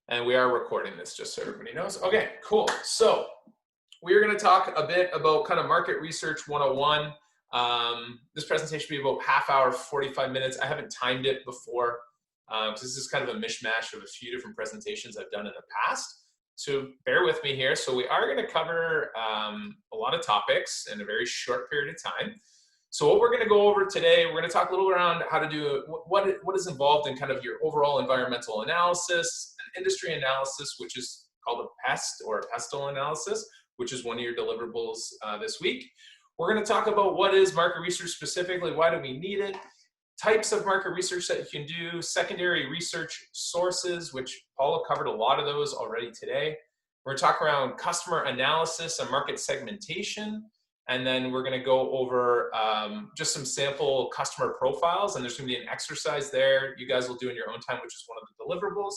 And we are recording this just so everybody knows. Okay, cool. So we're going to talk a bit about kind of market research 101. This presentation will be about half hour, 45 minutes. I haven't timed it before because this is kind of a mishmash of a few different presentations I've done in the past. So bear with me here. So we are going to cover a lot of topics in a very short period of time. So what we're going to go over today, we're going to talk a little around how to do what is involved in kind of your overall environmental analysis, an industry analysis, which is called a PEST or a pestle analysis, which is one of your deliverables this week. We're going to talk about what is market research specifically, why do we need it, types of market research that you can do, secondary research sources, which Paula covered a lot of those already today. We're going to talk around customer analysis and market segmentation. And then we're going to go over just some sample customer profiles, and there's going to be an exercise there you guys will do in your own time, which is one of the deliverables.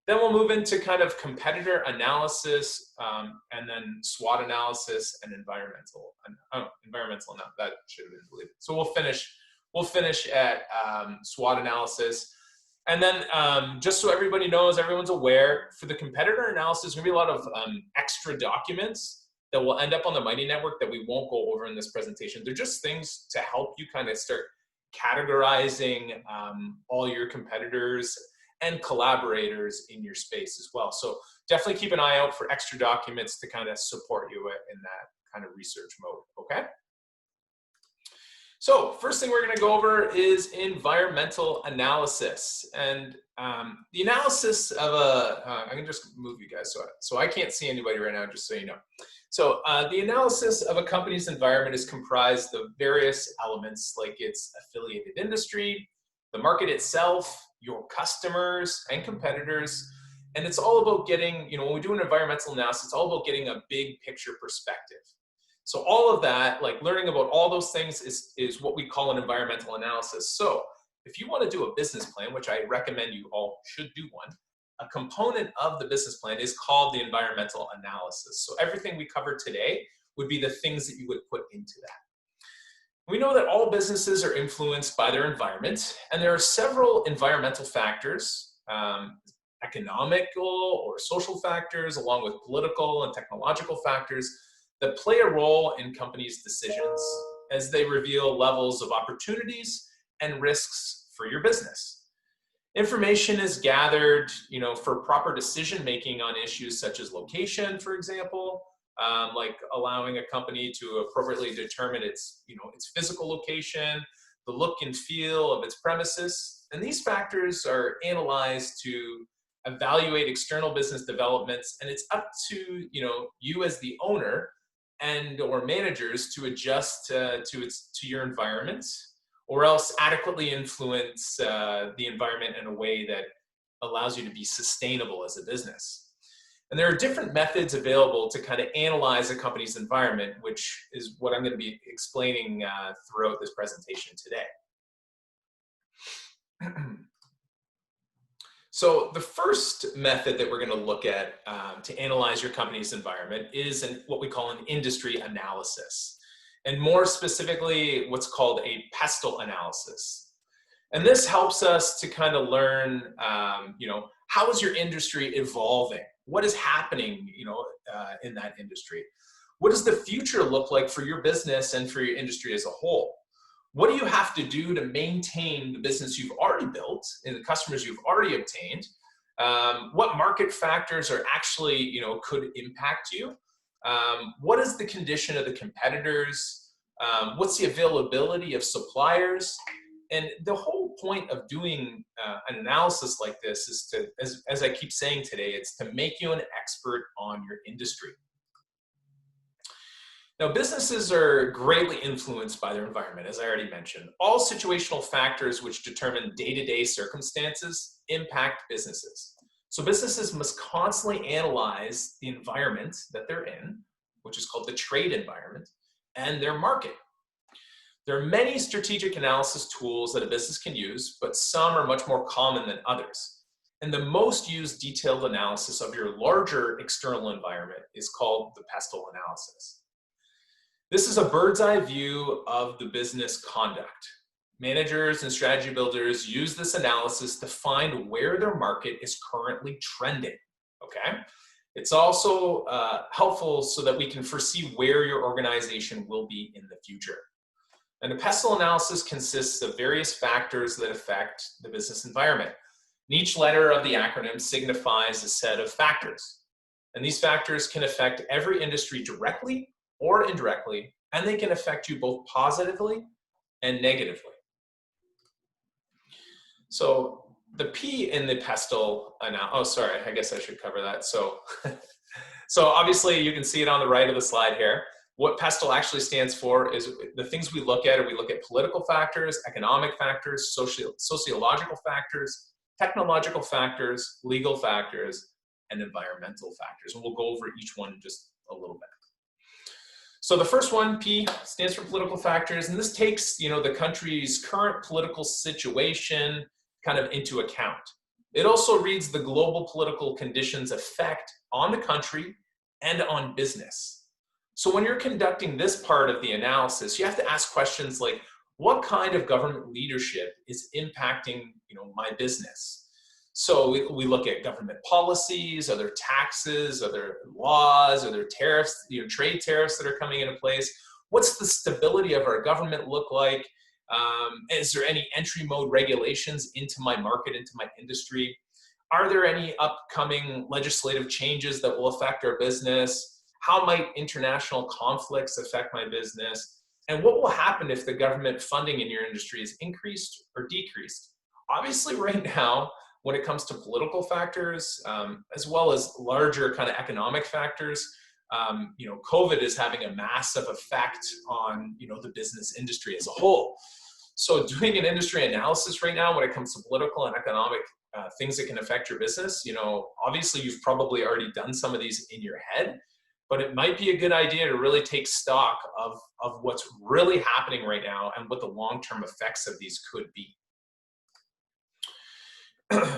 Then we'll move into kind of competitor analysis, and then SWOT analysis and environmental. That should have been deleted. So we'll finish at SWOT analysis. And then just so everybody knows, everyone's aware, for the competitor analysis, there's going to be a lot of extra documents that will end up on the Mighty Network that we won't go over in this presentation. They're just things to help you kind of start categorizing all your competitors and collaborators in your space as well. So definitely keep an eye out for extra documents to kind of support you in that kind of research mode, okay? So first thing we're going to go over is environmental analysis. And the analysis of I can just move you guys so I can't see anybody right now, just so you know. So the analysis of a company's environment is comprised of various elements like its affiliated industry, the market itself, your customers and competitors. And it's all about getting, when we do an environmental analysis, it's all about getting a big picture perspective. So all of that, like learning about all those things is what we call an environmental analysis. So if you want to do a business plan, which I recommend you all should do one, a component of the business plan is called the environmental analysis. So everything we covered today would be the things that you would put into that. We know that all businesses are influenced by their environment, and there are several environmental factors, economical or social factors, along with political and technological factors that play a role in companies' decisions as they reveal levels of opportunities and risks for your business. Information is gathered, for proper decision-making on issues such as location, for example, like allowing a company to appropriately determine its physical location, the look and feel of its premises. And these factors are analyzed to evaluate external business developments, and it's up to, you as the owner and or managers to adjust to your environment, or else adequately influence the environment in a way that allows you to be sustainable as a business. And there are different methods available to kind of analyze a company's environment, which is what I'm going to be explaining throughout this presentation today. So the first method that we're going to look at to analyze your company's environment is what we call an industry analysis, and more specifically, what's called a pestle analysis. And this helps us to kind of learn, how is your industry evolving? What is happening, in that industry? What does the future look like for your business and for your industry as a whole? What do you have to do to maintain the business you've already built and the customers you've already obtained? What market factors are actually, could impact you? What is the condition of the competitors? What's the availability of suppliers? And the whole point of doing an analysis like this is to, as I keep saying today, it's to make you an expert on your industry. Now, businesses are greatly influenced by their environment, as I already mentioned. All situational factors which determine day-to-day circumstances impact businesses. So businesses must constantly analyze the environment that they're in, which is called the trade environment, and their market. There are many strategic analysis tools that a business can use, but some are much more common than others. And the most used detailed analysis of your larger external environment is called the pestle analysis. This is a bird's eye view of the business conduct. Managers and strategy builders use this analysis to find where their market is currently trending, okay? It's also helpful so that we can foresee where your organization will be in the future. And a pestle analysis consists of various factors that affect the business environment. And each letter of the acronym signifies a set of factors. And these factors can affect every industry directly or indirectly, and they can affect you both positively and negatively. So the P in the pestle, oh, sorry, I guess I should cover that. So, so obviously you can see it on the right of the slide here. What pestle actually stands for is the things we look at, we look at political factors, economic factors, sociological factors, technological factors, legal factors, and environmental factors. And we'll go over each one in just a little bit. So the first one, P, stands for political factors, and this takes, the country's current political situation kind of into account. It also reads the global political conditions' effect on the country and on business. So when you're conducting this part of the analysis, you have to ask questions like, what kind of government leadership is impacting, my business? So we look at government policies, are there taxes, are there laws, are there tariffs, trade tariffs that are coming into place? What's the stability of our government look like? Is there any entry mode regulations into my market, into my industry? Are there any upcoming legislative changes that will affect our business? How might international conflicts affect my business? And what will happen if the government funding in your industry is increased or decreased? Obviously, right now, when it comes to political factors, as well as larger kind of economic factors, COVID is having a massive effect on, the business industry as a whole. So doing an industry analysis right now when it comes to political and economic things that can affect your business, obviously you've probably already done some of these in your head, but it might be a good idea to really take stock of what's really happening right now and what the long-term effects of these could be.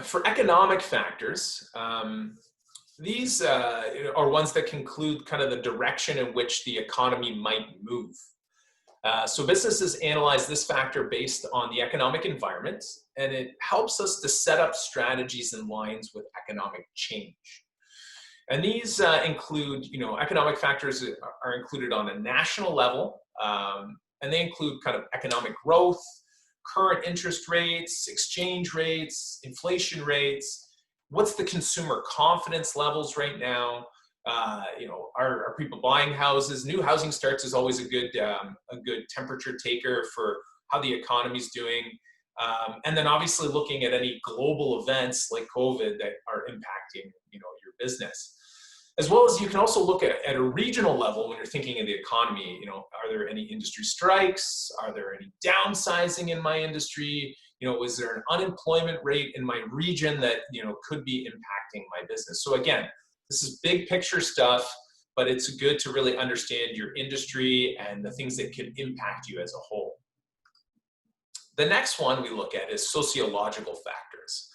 For economic factors, these are ones that conclude kind of the direction in which the economy might move. So businesses analyze this factor based on the economic environment, and it helps us to set up strategies in lines with economic change. And these include, economic factors are included on a national level, and they include kind of economic growth, current interest rates, exchange rates, inflation rates. What's the consumer confidence levels right now? Are people buying houses? New housing starts is always a good temperature taker for how the economy's doing. And then obviously looking at any global events like COVID that are impacting, your business. As well as you can also look at a regional level when you're thinking of the economy, are there any industry strikes? Are there any downsizing in my industry? Is there an unemployment rate in my region that, could be impacting my business? So again, this is big picture stuff, but it's good to really understand your industry and the things that could impact you as a whole. The next one we look at is sociological factors.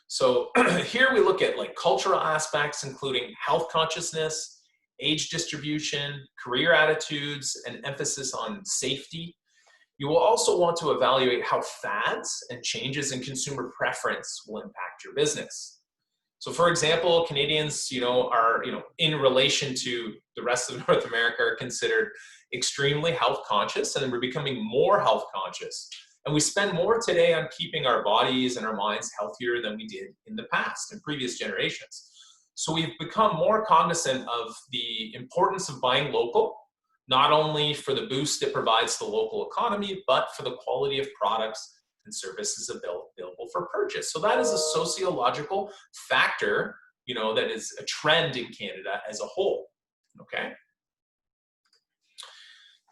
So here we look at cultural aspects, including health consciousness, age distribution, career attitudes, and emphasis on safety. You will also want to evaluate how fads and changes in consumer preference will impact your business. So for example, Canadians, are, in relation to the rest of North America, are considered extremely health conscious, and we're becoming more health conscious. And we spend more today on keeping our bodies and our minds healthier than we did in the past, in previous generations. So we've become more cognizant of the importance of buying local, not only for the boost it provides to the local economy, but for the quality of products and services available for purchase. So that is a sociological factor, that is a trend in Canada as a whole, okay?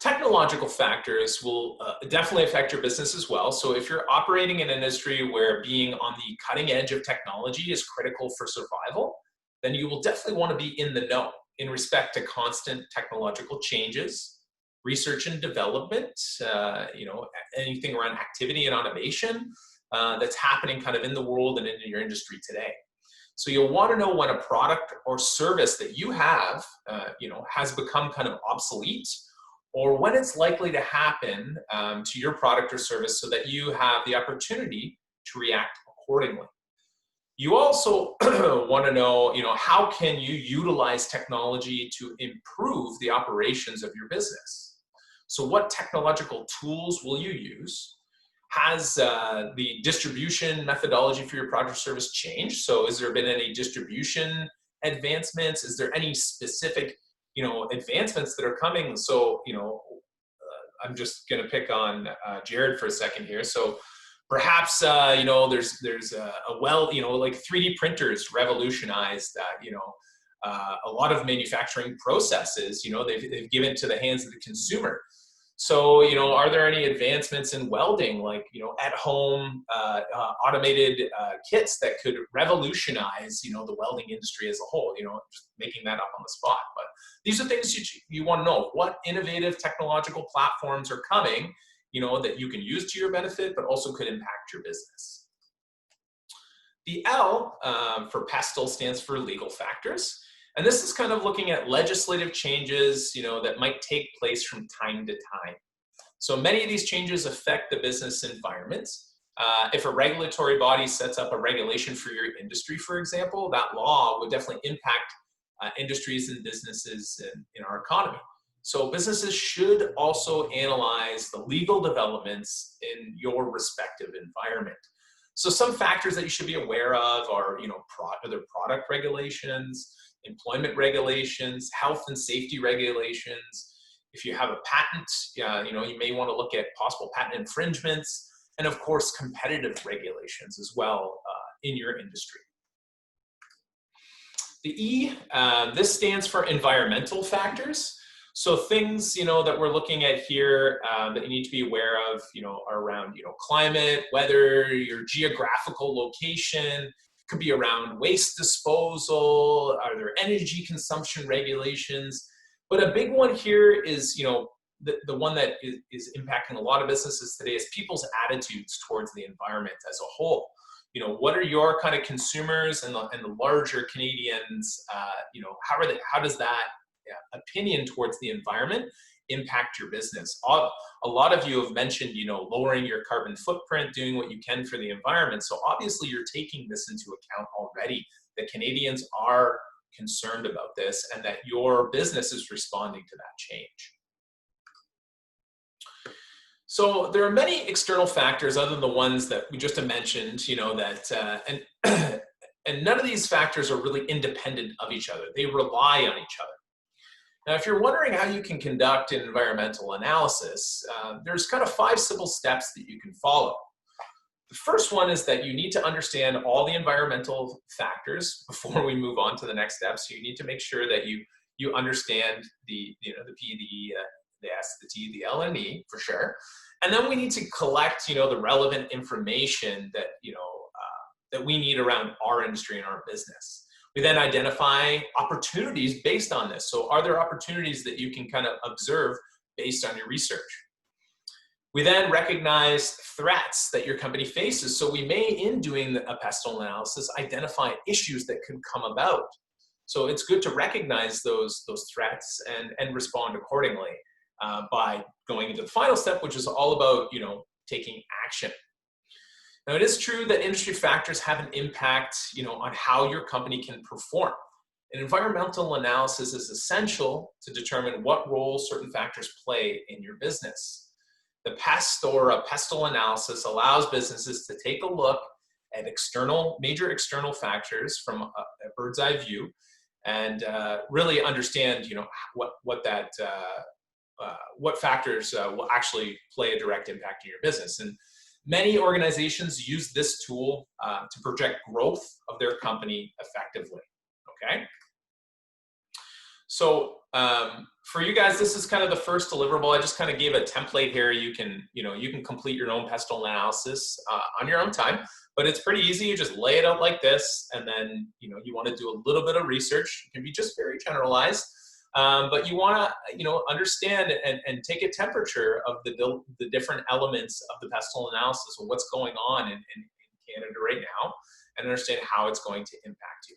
Technological factors will definitely affect your business as well. So if you're operating in an industry where being on the cutting edge of technology is critical for survival, then you will definitely want to be in the know in respect to constant technological changes, research and development, anything around activity and automation that's happening kind of in the world and in your industry today. So you'll want to know when a product or service that you have, has become kind of obsolete, or when it's likely to happen to your product or service so that you have the opportunity to react accordingly. You also want to know, how can you utilize technology to improve the operations of your business? So what technological tools will you use? Has the distribution methodology for your product or service changed? So has there been any distribution advancements? Is there any specific, advancements that are coming? So, I'm just going to pick on Jared for a second here. So perhaps, there's like 3D printers revolutionized, a lot of manufacturing processes, they've given to the hands of the consumer. So, are there any advancements in welding, like, at home automated kits that could revolutionize, the welding industry as a whole, just making that up on the spot. But these are things you want to know. What innovative technological platforms are coming, that you can use to your benefit, but also could impact your business. The L for PESTLE stands for legal factors. And this is kind of looking at legislative changes, that might take place from time to time. So many of these changes affect the business environment. If a regulatory body sets up a regulation for your industry, for example, that law would definitely impact industries and businesses in our economy. So businesses should also analyze the legal developments in your respective environment. So some factors that you should be aware of are, other product regulations, employment regulations, health and safety regulations. If you have a patent, you may want to look at possible patent infringements, and of course, competitive regulations as well in your industry. The E, this stands for environmental factors. So things, that we're looking at here that you need to be aware of, are around, climate, weather, your geographical location. Could be around waste disposal. Are there energy consumption regulations? But a big one here is, the one that is impacting a lot of businesses today is people's attitudes towards the environment as a whole. What are your kind of consumers and the larger Canadians? How does that opinion towards the environment impact your business? A lot of you have mentioned, lowering your carbon footprint, doing what you can for the environment. So obviously you're taking this into account already, that Canadians are concerned about this and that your business is responding to that change. So there are many external factors other than the ones that we just mentioned, and none of these factors are really independent of each other. They rely on each other. Now, if you're wondering how you can conduct an environmental analysis, there's kind of 5 simple steps that you can follow. The first one is that you need to understand all the environmental factors before we move on to the next step. So you need to make sure that you understand the P, the E, the S, the T, the L, and E for sure. And then we need to collect, the relevant information that, that we need around our industry and our business. We then identify opportunities based on this. So are there opportunities that you can kind of observe based on your research? We then recognize threats that your company faces. So we may, in doing a PESTLE analysis, identify issues that could come about. So it's good to recognize those threats and respond accordingly by going into the final step, which is all about, taking action. Now, it is true that industry factors have an impact, on how your company can perform. An environmental analysis is essential to determine what role certain factors play in your business. The PEST or a PESTLE analysis allows businesses to take a look at major external factors from a bird's eye view and really understand, what factors will actually play a direct impact in your business. And many organizations use this tool to project growth of their company effectively, okay? So for you guys, this is kind of the first deliverable. I just kind of gave a template here. You can complete your own PESTLE analysis on your own time, but it's pretty easy. You just lay it out like this, and then, you want to do a little bit of research. It can be just very generalized. But you want to, understand and take a temperature of the different elements of the PESTLE analysis of what's going on in Canada right now, and understand how it's going to impact you.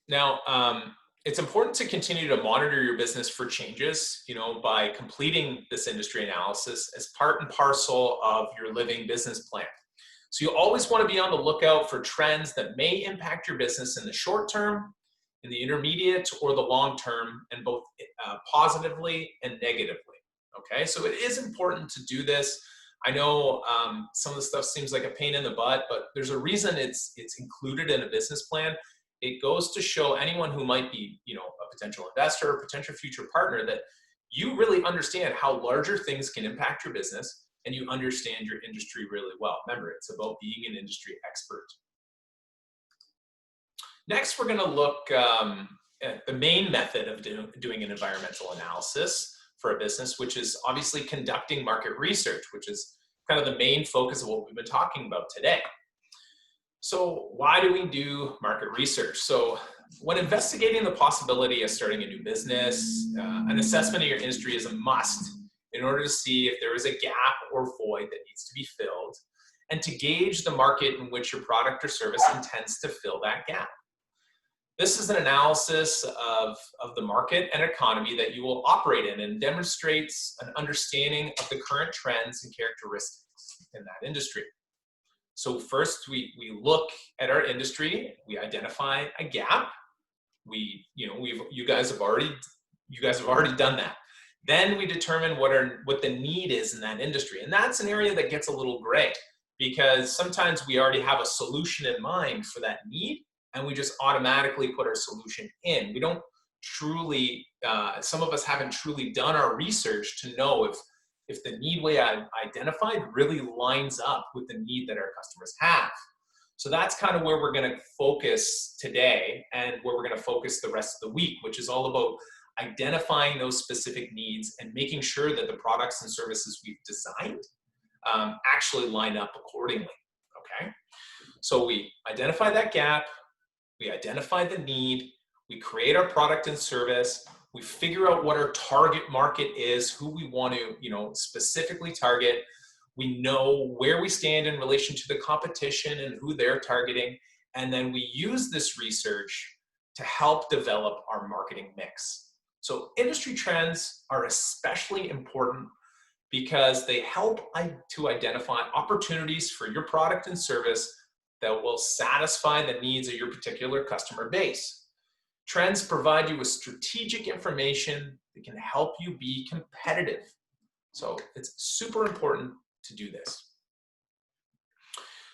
Now, it's important to continue to monitor your business for changes, by completing this industry analysis as part and parcel of your living business plan. So you always want to be on the lookout for trends that may impact your business in the short term, in the intermediate, or the long term, and both positively and negatively. Okay, so it is important to do this. I know some of the stuff seems like a pain in the butt, but there's a reason it's included in a business plan. It goes to show anyone who might be, a potential investor or potential future partner that you really understand how larger things can impact your business and you understand your industry really well. Remember, it's about being an industry expert. Next, we're going to look at the main method of doing an environmental analysis for a business, which is obviously conducting market research, which is kind of the main focus of what we've been talking about today. So why do we do market research? So when investigating the possibility of starting a new business, an assessment of your industry is a must in order to see if there is a gap or void that needs to be filled, and to gauge the market in which your product or service intends to fill that gap. This is an analysis of the market and economy that you will operate in and demonstrates an understanding of the current trends and characteristics in that industry. So first, we look at our industry, we identify a gap. You guys have already done that. Then we determine what the need is in that industry, and that's an area that gets a little gray because sometimes we already have a solution in mind for that need, and we just automatically put our solution in. We don't truly, some of us haven't truly done our research to know if the need we identified really lines up with the need that our customers have. So that's kind of where we're going to focus today and where we're going to focus the rest of the week, which is all about identifying those specific needs and making sure that the products and services we've designed actually line up accordingly, okay? So we identify that gap, we identify the need, we create our product and service, we figure out what our target market is, who we want to, specifically target. We know where we stand in relation to the competition and who they're targeting. And then we use this research to help develop our marketing mix. So industry trends are especially important because they help to identify opportunities for your product and service that will satisfy the needs of your particular customer base. Trends provide you with strategic information that can help you be competitive. So it's super important to do this.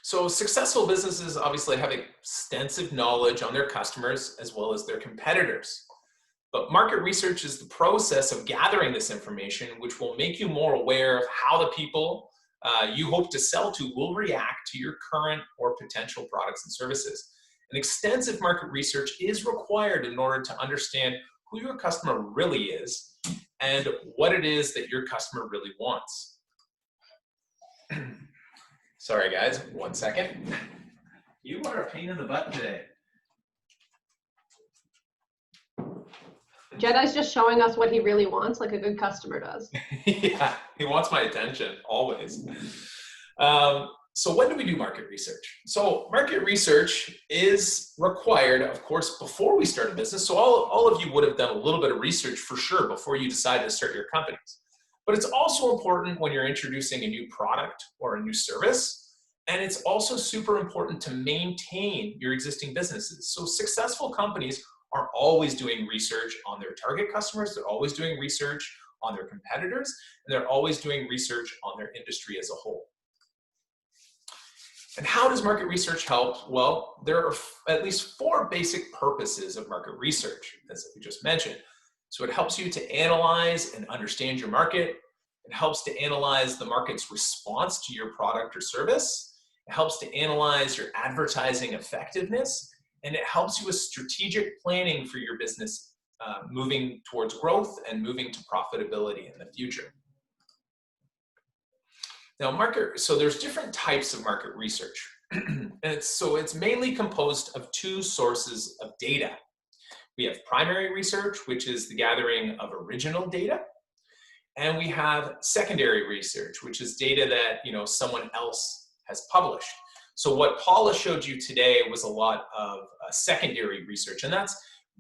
So successful businesses obviously have extensive knowledge on their customers as well as their competitors. But market research is the process of gathering this information, which will make you more aware of how the people you hope to sell to will react to your current or potential products and services. An extensive market research is required in order to understand who your customer really is and what it is that your customer really wants. Sorry guys, 1 second. You are a pain in the butt today. Jedi's just showing us what he really wants, like a good customer does. Yeah, he wants my attention, always. So when do we do market research? So market research is required, of course, before we start a business. So all of you would have done a little bit of research for sure before you decide to start your companies. But it's also important when you're introducing a new product or a new service. And it's also super important to maintain your existing businesses. So successful companies are always doing research on their target customers. They're always doing research on their competitors, and they're always doing research on their industry as a whole. And how does market research help? Well, there are at least 4 basic purposes of market research, as we just mentioned. So it helps you to analyze and understand your market. It helps to analyze the market's response to your product or service. It helps to analyze your advertising effectiveness. And it helps you with strategic planning for your business, moving towards growth and moving to profitability in the future. Now, so there's different types of market research. And it's mainly composed of 2 sources of data. We have primary research, which is the gathering of original data. And we have secondary research, which is data that someone else has published. So what Paula showed you today was a lot of secondary research, and that's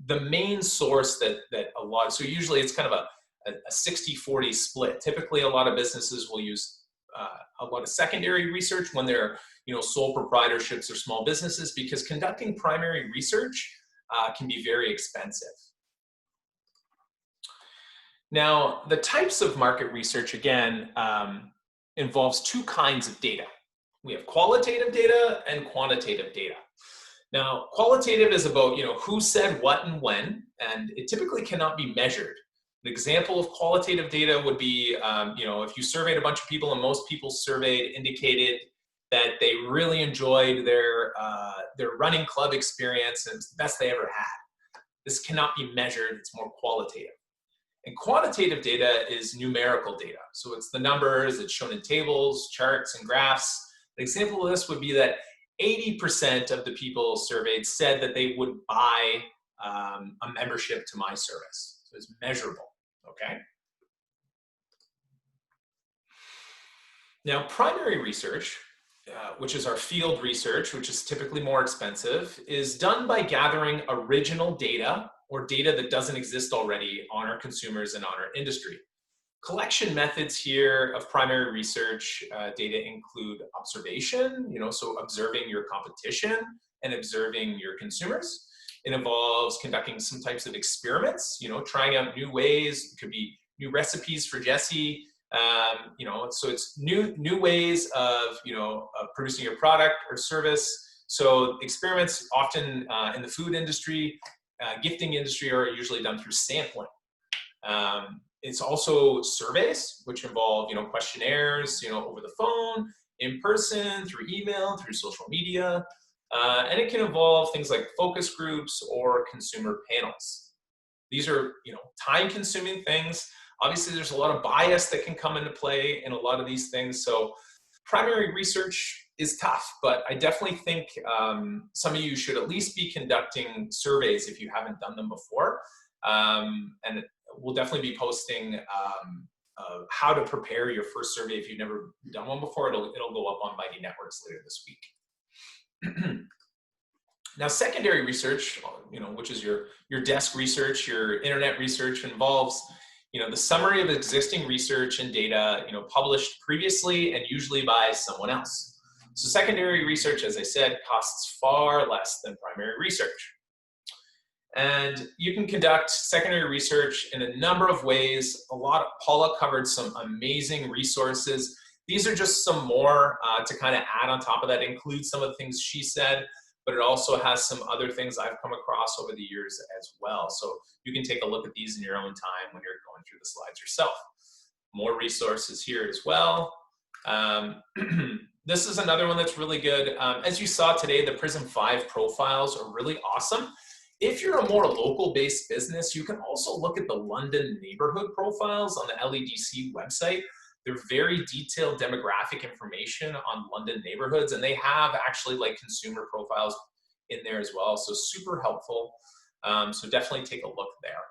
the main source that a lot, so usually it's kind of a 60-40 split. Typically, a lot of businesses will use a lot of secondary research when they're, sole proprietorships or small businesses, because conducting primary research can be very expensive. Now, the types of market research, again, involves two kinds of data. We have qualitative data and quantitative data. Now, qualitative is about, who said what and when, and it typically cannot be measured. An example of qualitative data would be, if you surveyed a bunch of people and most people surveyed indicated that they really enjoyed their running club experience and it was the best they ever had. This cannot be measured, it's more qualitative. And quantitative data is numerical data. So it's the numbers, it's shown in tables, charts, and graphs. An example of this would be that 80% of the people surveyed said that they would buy a membership to my service. So it's measurable, okay? Now, primary research, which is our field research, which is typically more expensive, is done by gathering original data or data that doesn't exist already on our consumers and on our industry. Collection methods here of primary research data include observation, so observing your competition and observing your consumers. It involves conducting some types of experiments, trying out new ways. It could be new recipes for Jesse, so it's new ways of, of producing your product or service. So experiments often in the food industry, gifting industry are usually done through sampling. It's also surveys, which involve, questionnaires, over the phone, in person, through email, through social media. And it can involve things like focus groups or consumer panels. These are, time-consuming things. Obviously, there's a lot of bias that can come into play in a lot of these things. So primary research is tough, but I definitely think some of you should at least be conducting surveys if you haven't done them before. And we'll definitely be posting how to prepare your first survey if you've never done one before. It'll go up on Mighty Networks later this week. Now, secondary research, which is your desk research, your internet research, involves the summary of existing research and data, published previously and usually by someone else. So secondary research, as I said, costs far less than primary research. And you can conduct secondary research in a number of ways. Paula covered some amazing resources. These are just some more to kind of add on top of that, include some of the things she said, but it also has some other things I've come across over the years as well. So you can take a look at these in your own time when you're going through the slides yourself. More resources here as well. This is another one that's really good. As you saw today, the Prism 5 profiles are really awesome. If you're a more local-based business, you can also look at the London neighborhood profiles on the LEDC website. They're very detailed demographic information on London neighborhoods, and they have actually like consumer profiles in there as well. So super helpful. So definitely take a look there.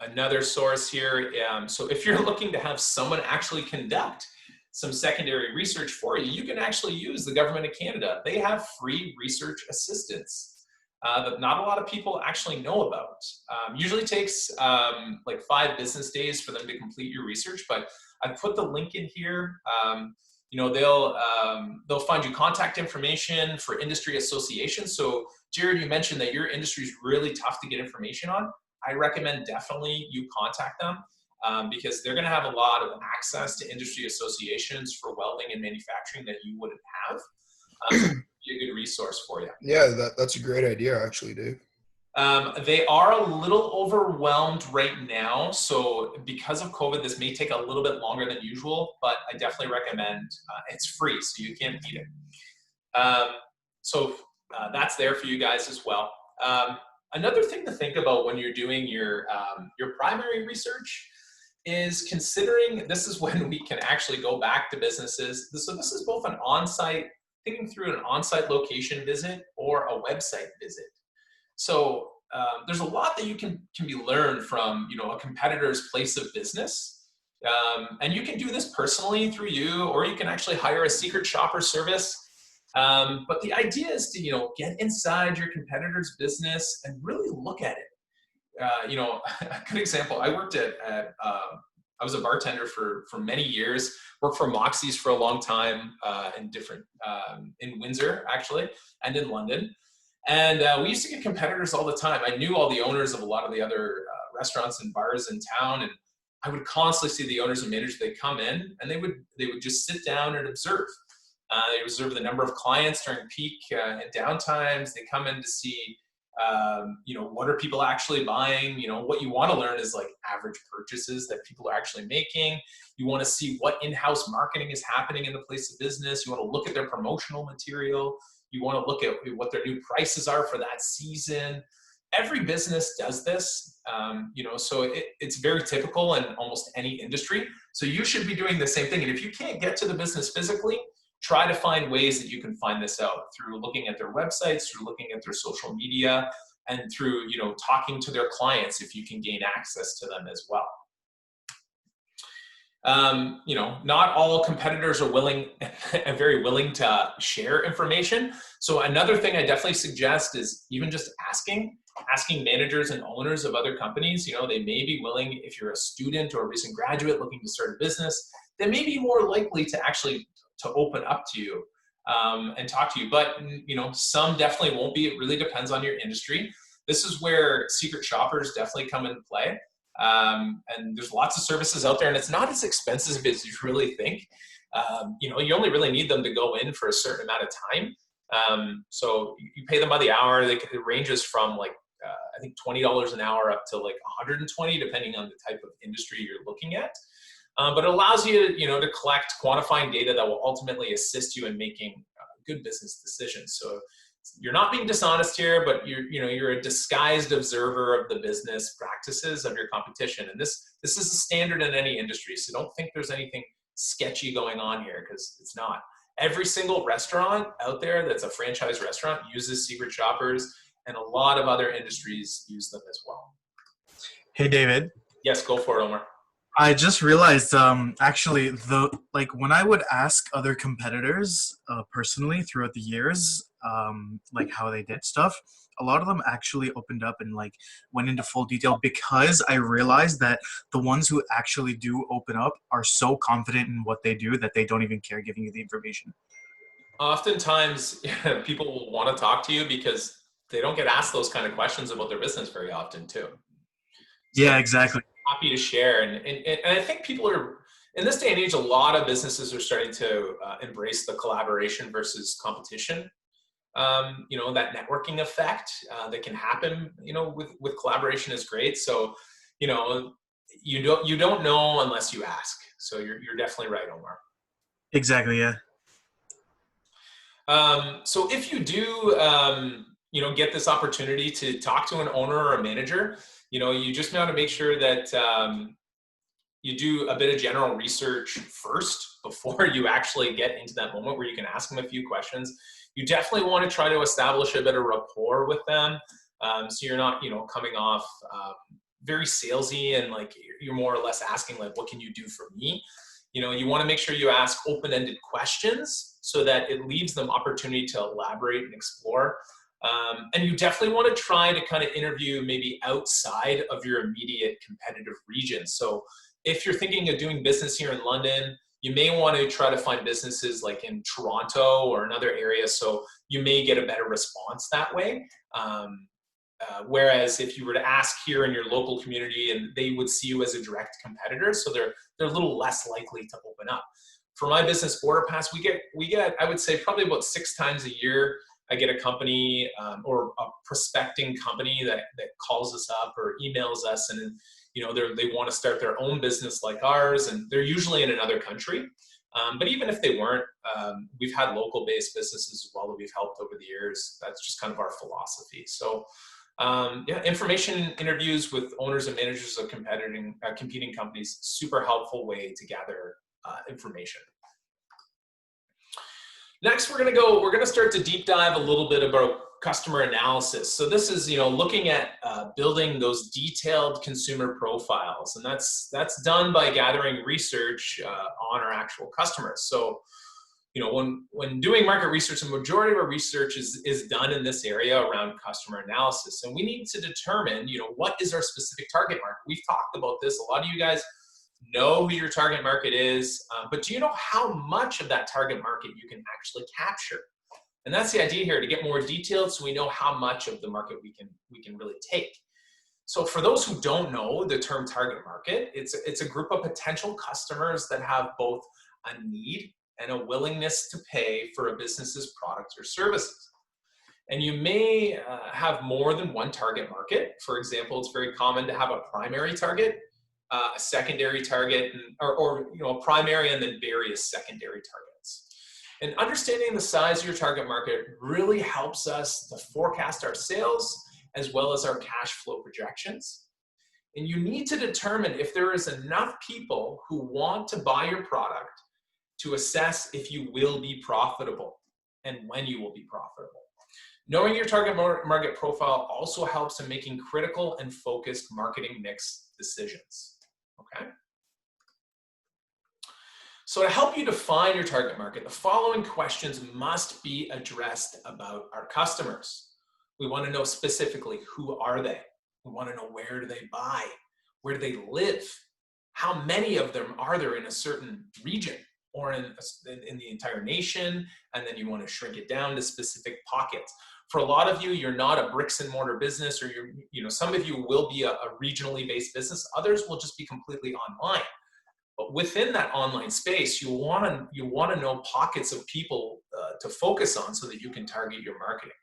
Another source here. So if you're looking to have someone actually conduct some secondary research for you, you can actually use the Government of Canada. They have free research assistants that not a lot of people actually know about. Usually takes like 5 business days for them to complete your research, but I put the link in here. They'll find you contact information for industry associations. So Jared, you mentioned that your industry is really tough to get information on. I recommend definitely you contact them because they're gonna have a lot of access to industry associations for welding and manufacturing that you wouldn't have. Be a good resource for you. Yeah, that's a great idea, actually, Dave. They are a little overwhelmed right now. So because of COVID, this may take a little bit longer than usual, but I definitely recommend, it's free, so you can't beat it. So that's there for you guys as well. Another thing to think about when you're doing your primary research is considering, this is when we can actually go back to businesses. So this is both an on-site, thinking through an on-site location visit or a website visit. So there's a lot that you can be learned from, a competitor's place of business. And you can do this personally through you, or you can actually hire a secret shopper service. But the idea is to, get inside your competitor's business and really look at it. A good example, I was a bartender for many years, worked for Moxie's for a long time in Windsor, actually, and in London. And we used to get competitors all the time. I knew all the owners of a lot of the other restaurants and bars in town, and I would constantly see the owners and managers. They come in and they would just sit down and observe. They observe the number of clients during peak and downtimes. They come in to see, what are people actually buying? What you want to learn is like average purchases that people are actually making. You want to see what in-house marketing is happening in the place of business. You want to look at their promotional material. You want to look at what their new prices are for that season. Every business does this, so it's very typical in almost any industry. So you should be doing the same thing. And if you can't get to the business physically, try to find ways that you can find this out through looking at their websites, through looking at their social media, and through, talking to their clients if you can gain access to them as well. Not all competitors are very willing to share information. So another thing I definitely suggest is even just asking managers and owners of other companies. They may be willing, if you're a student or a recent graduate looking to start a business, they may be more likely to actually to open up to you and talk to you. But, some definitely won't be. It really depends on your industry. This is where secret shoppers definitely come into play. And there's lots of services out there, and it's not as expensive as you really think. You only really need them to go in for a certain amount of time. So you pay them by the hour. It ranges from I think $20 an hour up to like $120, depending on the type of industry you're looking at. But it allows you, to collect quantifying data that will ultimately assist you in making good business decisions. So you're not being dishonest here, but you're a disguised observer of the business practices of your competition. And this is a standard in any industry. So don't think there's anything sketchy going on here, because it's not. Every single restaurant out there that's a franchise restaurant uses secret shoppers, and a lot of other industries use them as well. Hey, David. Yes, go for it, Omar. I just realized, actually, when I would ask other competitors personally throughout the years, how they did stuff, a lot of them actually opened up and went into full detail, because I realized that the ones who actually do open up are so confident in what they do that they don't even care giving you the information. Oftentimes, people will want to talk to you because they don't get asked those kind of questions about their business very often too. So, yeah, exactly. Happy to share. And I think people are, in this day and age, a lot of businesses are starting to embrace the collaboration versus competition. That networking effect that can happen, with collaboration is great. So, you don't know unless you ask. So you're definitely right, Omar. Exactly. Yeah. So if you do, get this opportunity to talk to an owner or a manager, you just want to make sure that you do a bit of general research first before you actually get into that moment where you can ask them a few questions. You definitely want to try to establish a bit of rapport with them. So you're not, coming off very salesy and you're more or less asking what can you do for me? You want to make sure you ask open-ended questions so that it leaves them opportunity to elaborate and explore. And you definitely want to try to kind of interview maybe outside of your immediate competitive region. So if you're thinking of doing business here in London, you may want to try to find businesses in Toronto or another area. So you may get a better response that way. Whereas if you were to ask here in your local community, and they would see you as a direct competitor, so they're a little less likely to open up. For my business, Border Pass, we get I would say probably about 6 times a year. I get a company or a prospecting company that calls us up or emails us, and they want to start their own business like ours, and they're usually in another country. But even if they weren't, we've had local-based businesses as well that we've helped over the years. That's just kind of our philosophy. So, information interviews with owners and managers of competing companies, super helpful way to gather information. Next, we're going to start to deep dive a little bit about customer analysis. So this is, looking at building those detailed consumer profiles, and that's done by gathering research on our actual customers. So, when doing market research, the majority of our research is done in this area around customer analysis, and we need to determine, what is our specific target market. We've talked about this. A lot of you guys know who your target market is, but do you know how much of that target market you can actually capture? And that's the idea here, to get more detailed so we know how much of the market we can really take. So for those who don't know the term target market, it's a group of potential customers that have both a need and a willingness to pay for a business's products or services. And you may have more than one target market. For example, it's very common to have a primary target, a secondary target, or a primary and then various secondary targets. And understanding the size of your target market really helps us to forecast our sales as well as our cash flow projections. And you need to determine if there is enough people who want to buy your product to assess if you will be profitable and when you will be profitable. Knowing your target market profile also helps in making critical and focused marketing mix decisions. Okay? So to help you define your target market, the following questions must be addressed about our customers. We want to know specifically, who are they? We want to know, where do they buy? Where do they live? How many of them are there in a certain region or in the entire nation? And then you want to shrink it down to specific pockets. For a lot of you, you're not a bricks and mortar business, or some of you will be a regionally based business. Others will just be completely online. But within that online space, you want to know pockets of people to focus on so that you can target your marketing.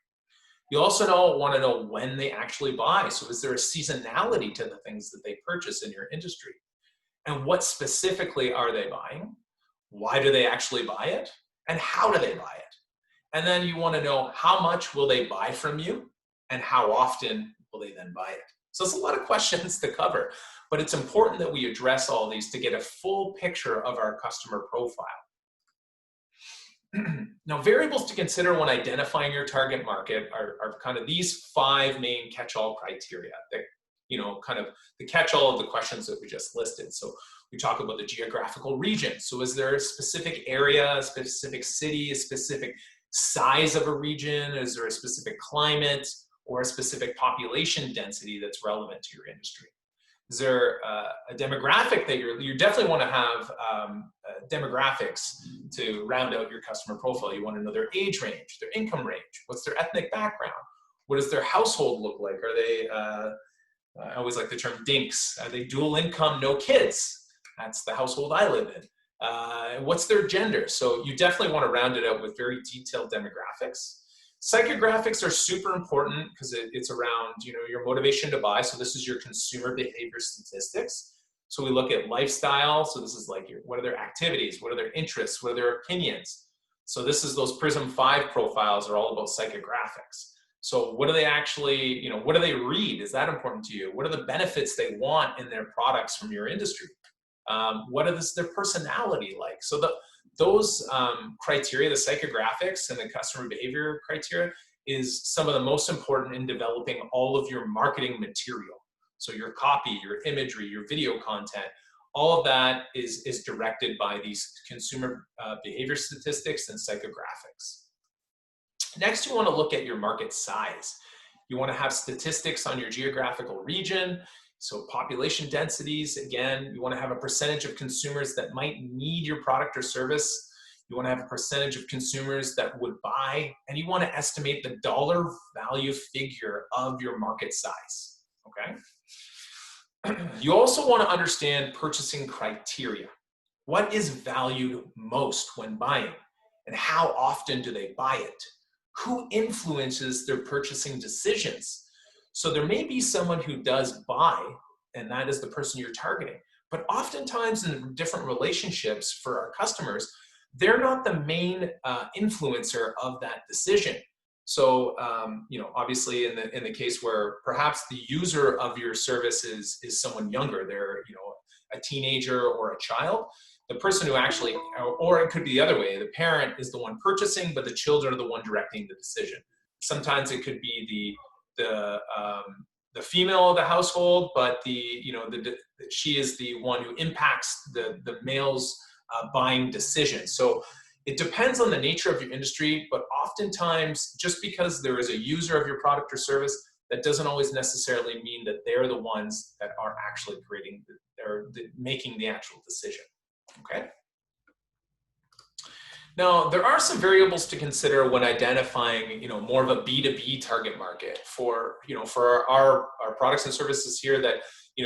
You also want to know when they actually buy. So is there a seasonality to the things that they purchase in your industry? And what specifically are they buying? Why do they actually buy it? And how do they buy it? And then you want to know, how much will they buy from you? And how often will they then buy it? So it's a lot of questions to cover, but it's important that we address all these to get a full picture of our customer profile. Now, variables to consider when identifying your target market are kind of these 5 main catch-all criteria that, kind of the catch-all of the questions that we just listed. So we talk about the geographical region. So is there a specific area, a specific city, a specific size of a region? Is there a specific climate or a specific population density that's relevant to your industry? Is there a demographic that you definitely want to have demographics to round out your customer profile? You want to know their age range, their income range, what's their ethnic background, what does their household look like? Are they, I always like the term dinks, are they dual income, no kids? That's the household I live in. What's their gender? So you definitely want to round it out with very detailed demographics. Psychographics are super important because it's around, your motivation to buy. So this is your consumer behavior statistics. So we look at lifestyle. So this is like what are their activities? What are their interests? What are their opinions? So this is those Prism 5 profiles are all about psychographics. So what do they actually, what do they read? Is that important to you? What are the benefits they want in their products from your industry? What is their personality like? So those criteria, the psychographics and the customer behavior criteria, is some of the most important in developing all of your marketing material. So your copy, your imagery, your video content, all of that is directed by these consumer behavior statistics and psychographics. Next, you want to look at your market size. You want to have statistics on your geographical region. So population densities, again, you want to have a percentage of consumers that might need your product or service. You want to have a percentage of consumers that would buy, and you want to estimate the dollar value figure of your market size, okay? You also want to understand purchasing criteria. What is valued most when buying, and how often do they buy it? Who influences their purchasing decisions? So there may be someone who does buy, and that is the person you're targeting. But oftentimes in different relationships for our customers, they're not the main influencer of that decision. So, obviously in the case where perhaps the user of your service is someone younger, they're, a teenager or a child, the person who actually, or it could be the other way, the parent is the one purchasing, but the children are the one directing the decision. sometimes it could be the female of the household, but she is the one who impacts the male's buying decision. So it depends on the nature of your industry, but oftentimes just because there is a user of your product or service, that doesn't always necessarily mean that they're the ones that are actually making the actual decision. Okay. Now, there are some variables to consider when identifying, more of a B2B target market for our products and services here that,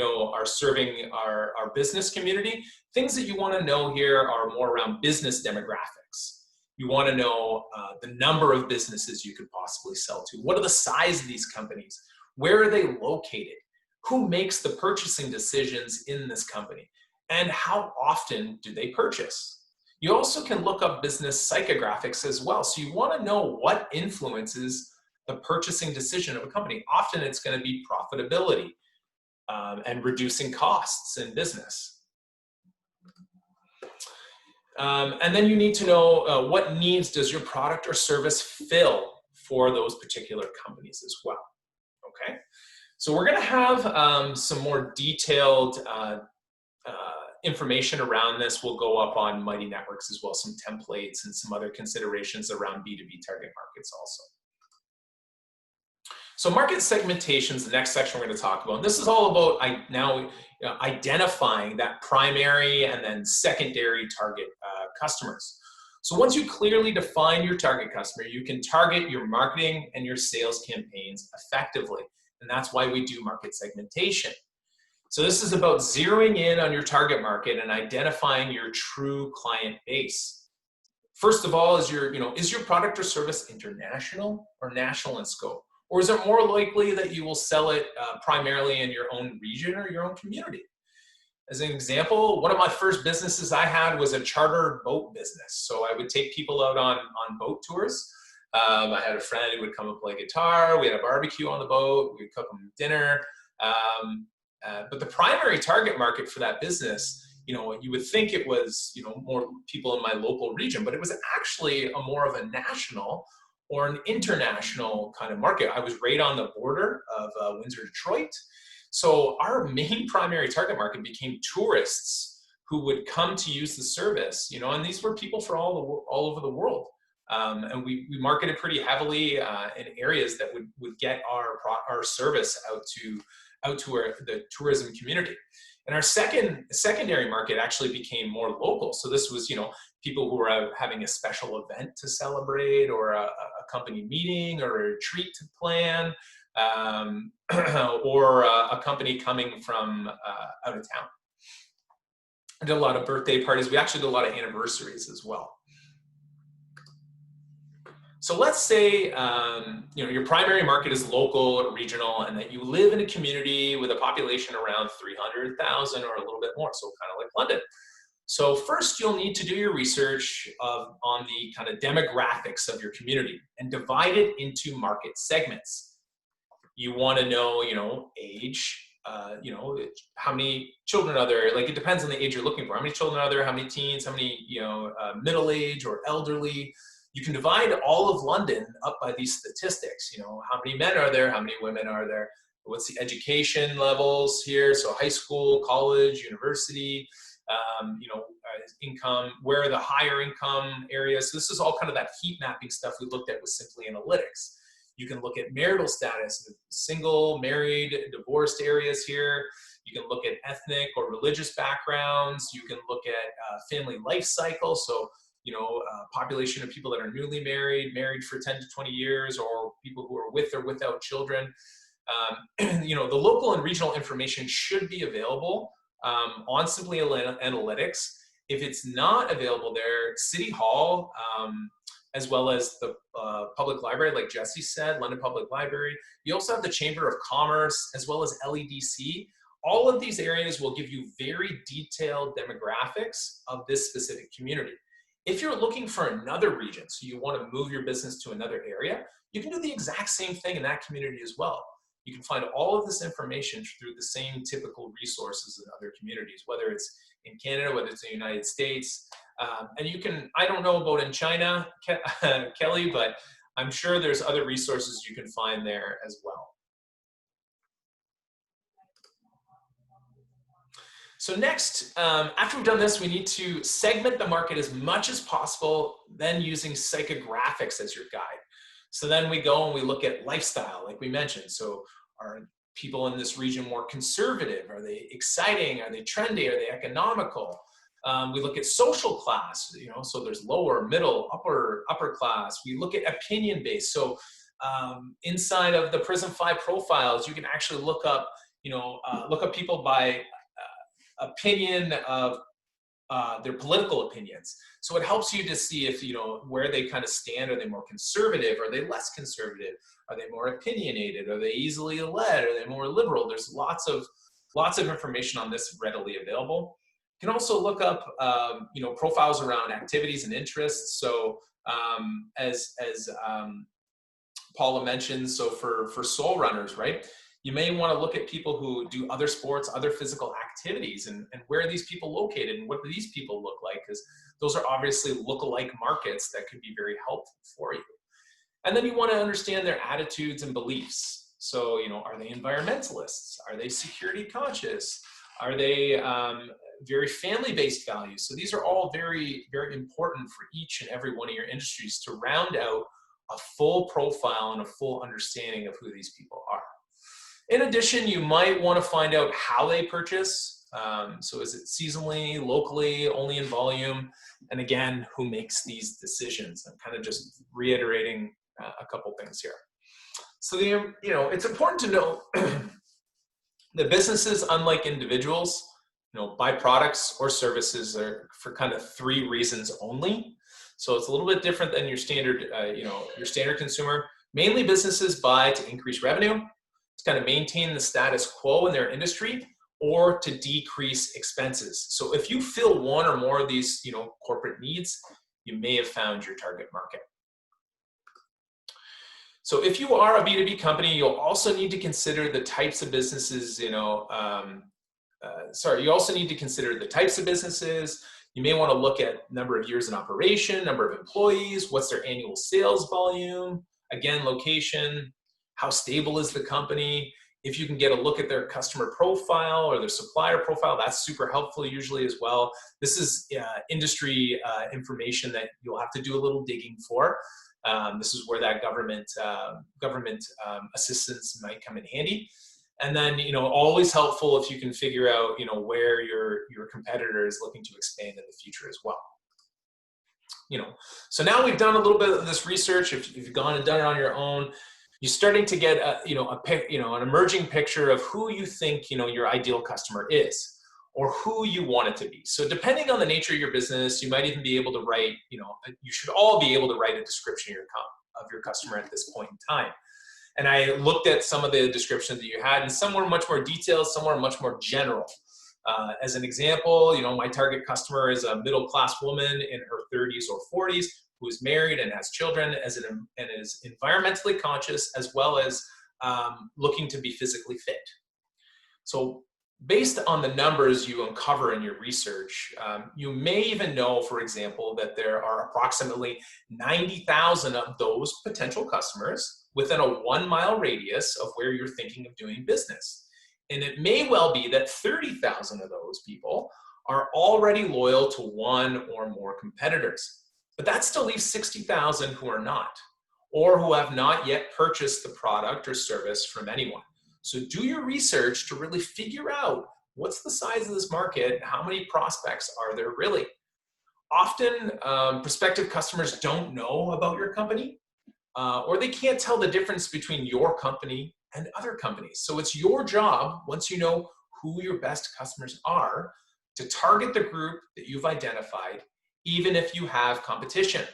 are serving our business community. Things that you want to know here are more around business demographics. You want to know the number of businesses you could possibly sell to. What are the size of these companies? Where are they located? Who makes the purchasing decisions in this company? And how often do they purchase? You also can look up business psychographics as well. So you want to know what influences the purchasing decision of a company. Often it's going to be profitability and reducing costs in business. And then you need to know what needs does your product or service fill for those particular companies as well. Okay, so we're going to have some more detailed information around this will go up on Mighty Networks as well, some templates and some other considerations around B2B target markets also. So market segmentation is the next section we're going to talk about. And this is all about identifying that primary and then secondary target customers. So once you clearly define your target customer, you can target your marketing and your sales campaigns effectively. And that's why we do market segmentation. So this is about zeroing in on your target market and identifying your true client base. First of all, is your product or service international or national in scope? Or is it more likely that you will sell it primarily in your own region or your own community? As an example, one of my first businesses I had was a charter boat business. So I would take people out on boat tours. I had a friend who would come and play guitar. We had a barbecue on the boat. We'd cook them dinner. But the primary target market for that business, you would think it was, more people in my local region, but it was actually more of a national or an international kind of market. I was right on the border of Windsor, Detroit. So our main primary target market became tourists who would come to use the service, and these were people from all over the world. And we marketed pretty heavily in areas that would get our service out to the tourism community. And our secondary market actually became more local. So this was, people who were having a special event to celebrate, or a company meeting, or a retreat to plan, or a company coming from out of town. I did a lot of birthday parties. We actually did a lot of anniversaries as well. So let's say your primary market is local or regional, and that you live in a community with a population around 300,000 or a little bit more, so kind of like London. So first, you'll need to do your research on the kind of demographics of your community and divide it into market segments. You want to know, age. How many children are there? Like, it depends on the age you're looking for. How many children are there? How many teens? How many middle age or elderly? You can divide all of London up by these statistics. How many men are there? How many women are there? What's the education levels here? So high school, college, university, income, where are the higher income areas? So this is all kind of that heat mapping stuff we looked at with Simply Analytics. You can look at marital status, single, married, divorced areas here. You can look at ethnic or religious backgrounds. You can look at family life cycle. So population of people that are newly married for 10 to 20 years, or people who are with or without children. The local and regional information should be available on Simply Analytics. If it's not available there, City Hall, as well as the public library, like Jesse said, London Public Library. You also have the Chamber of Commerce, as well as LEDC. All of these areas will give you very detailed demographics of this specific community. If you're looking for another region, so you want to move your business to another area, you can do the exact same thing in that community as well. You can find all of this information through the same typical resources in other communities, whether it's in Canada, whether it's in the United States. And you can, I don't know about in China, Kelly, but I'm sure there's other resources you can find there as well. So next, after we've done this, we need to segment the market as much as possible, then using psychographics as your guide. So then we go and we look at lifestyle, like we mentioned. So are people in this region more conservative? Are they exciting? Are they trendy? Are they economical? We look at social class, so there's lower, middle, upper class. We look at opinion based. So inside of the Prism 5 profiles, you can actually look up people by opinion of their political opinions. So it helps you to see if, where they kind of stand. Are they more conservative? Are they less conservative? Are they more opinionated? Are they easily led? Are they more liberal? There's lots of information on this readily available. You can also look up, profiles around activities and interests. So as Paula mentioned, so for soul runners, right? You may want to look at people who do other sports, other physical activities, and where are these people located and what do these people look like? Because those are obviously look-alike markets that could be very helpful for you. And then you want to understand their attitudes and beliefs. So, are they environmentalists? Are they security conscious? Are they very family-based values? So these are all very, very important for each and every one of your industries to round out a full profile and a full understanding of who these people are. In addition, you might want to find out how they purchase. So is it seasonally, locally, only in volume? And again, who makes these decisions? I'm kind of just reiterating a couple things here. So it's important to know that businesses, unlike individuals, buy products or services for kind of 3 reasons only. So it's a little bit different than your standard, your standard consumer. Mainly businesses buy to increase revenue, to kind of maintain the status quo in their industry, or to decrease expenses. So if you fill one or more of these, corporate needs, you may have found your target market. So if you are a B2B company, you'll also need to consider the types of businesses, you also need to consider the types of businesses. You may want to look at number of years in operation, number of employees, what's their annual sales volume, again, location, how stable is the company. If you can get a look at their customer profile or their supplier profile, that's super helpful usually as well. This is industry information that you'll have to do a little digging for. This is where that government assistance might come in handy. And then, always helpful if you can figure out, where your competitor is looking to expand in the future as well. So now we've done a little bit of this research. If you've gone and done it on your own, you're starting to get an emerging picture of who you think, your ideal customer is, or who you want it to be. So depending on the nature of your business, you might even be able to write, you should all be able to write a description of your customer at this point in time. And I looked at some of the descriptions that you had, and some were much more detailed, some were much more general. As an example, my target customer is a middle-class woman in her 30s or 40s who is married and has children and is environmentally conscious, as well as looking to be physically fit. So based on the numbers you uncover in your research, you may even know, for example, that there are approximately 90,000 of those potential customers within a 1-mile radius of where you're thinking of doing business. And it may well be that 30,000 of those people are already loyal to one or more competitors. But that still leaves 60,000 who are not, or who have not yet purchased the product or service from anyone. So do your research to really figure out what's the size of this market, how many prospects are there really. Often, prospective customers don't know about your company, or they can't tell the difference between your company and other companies. So it's your job, once you know who your best customers are, to target the group that you've identified, even if you have competition.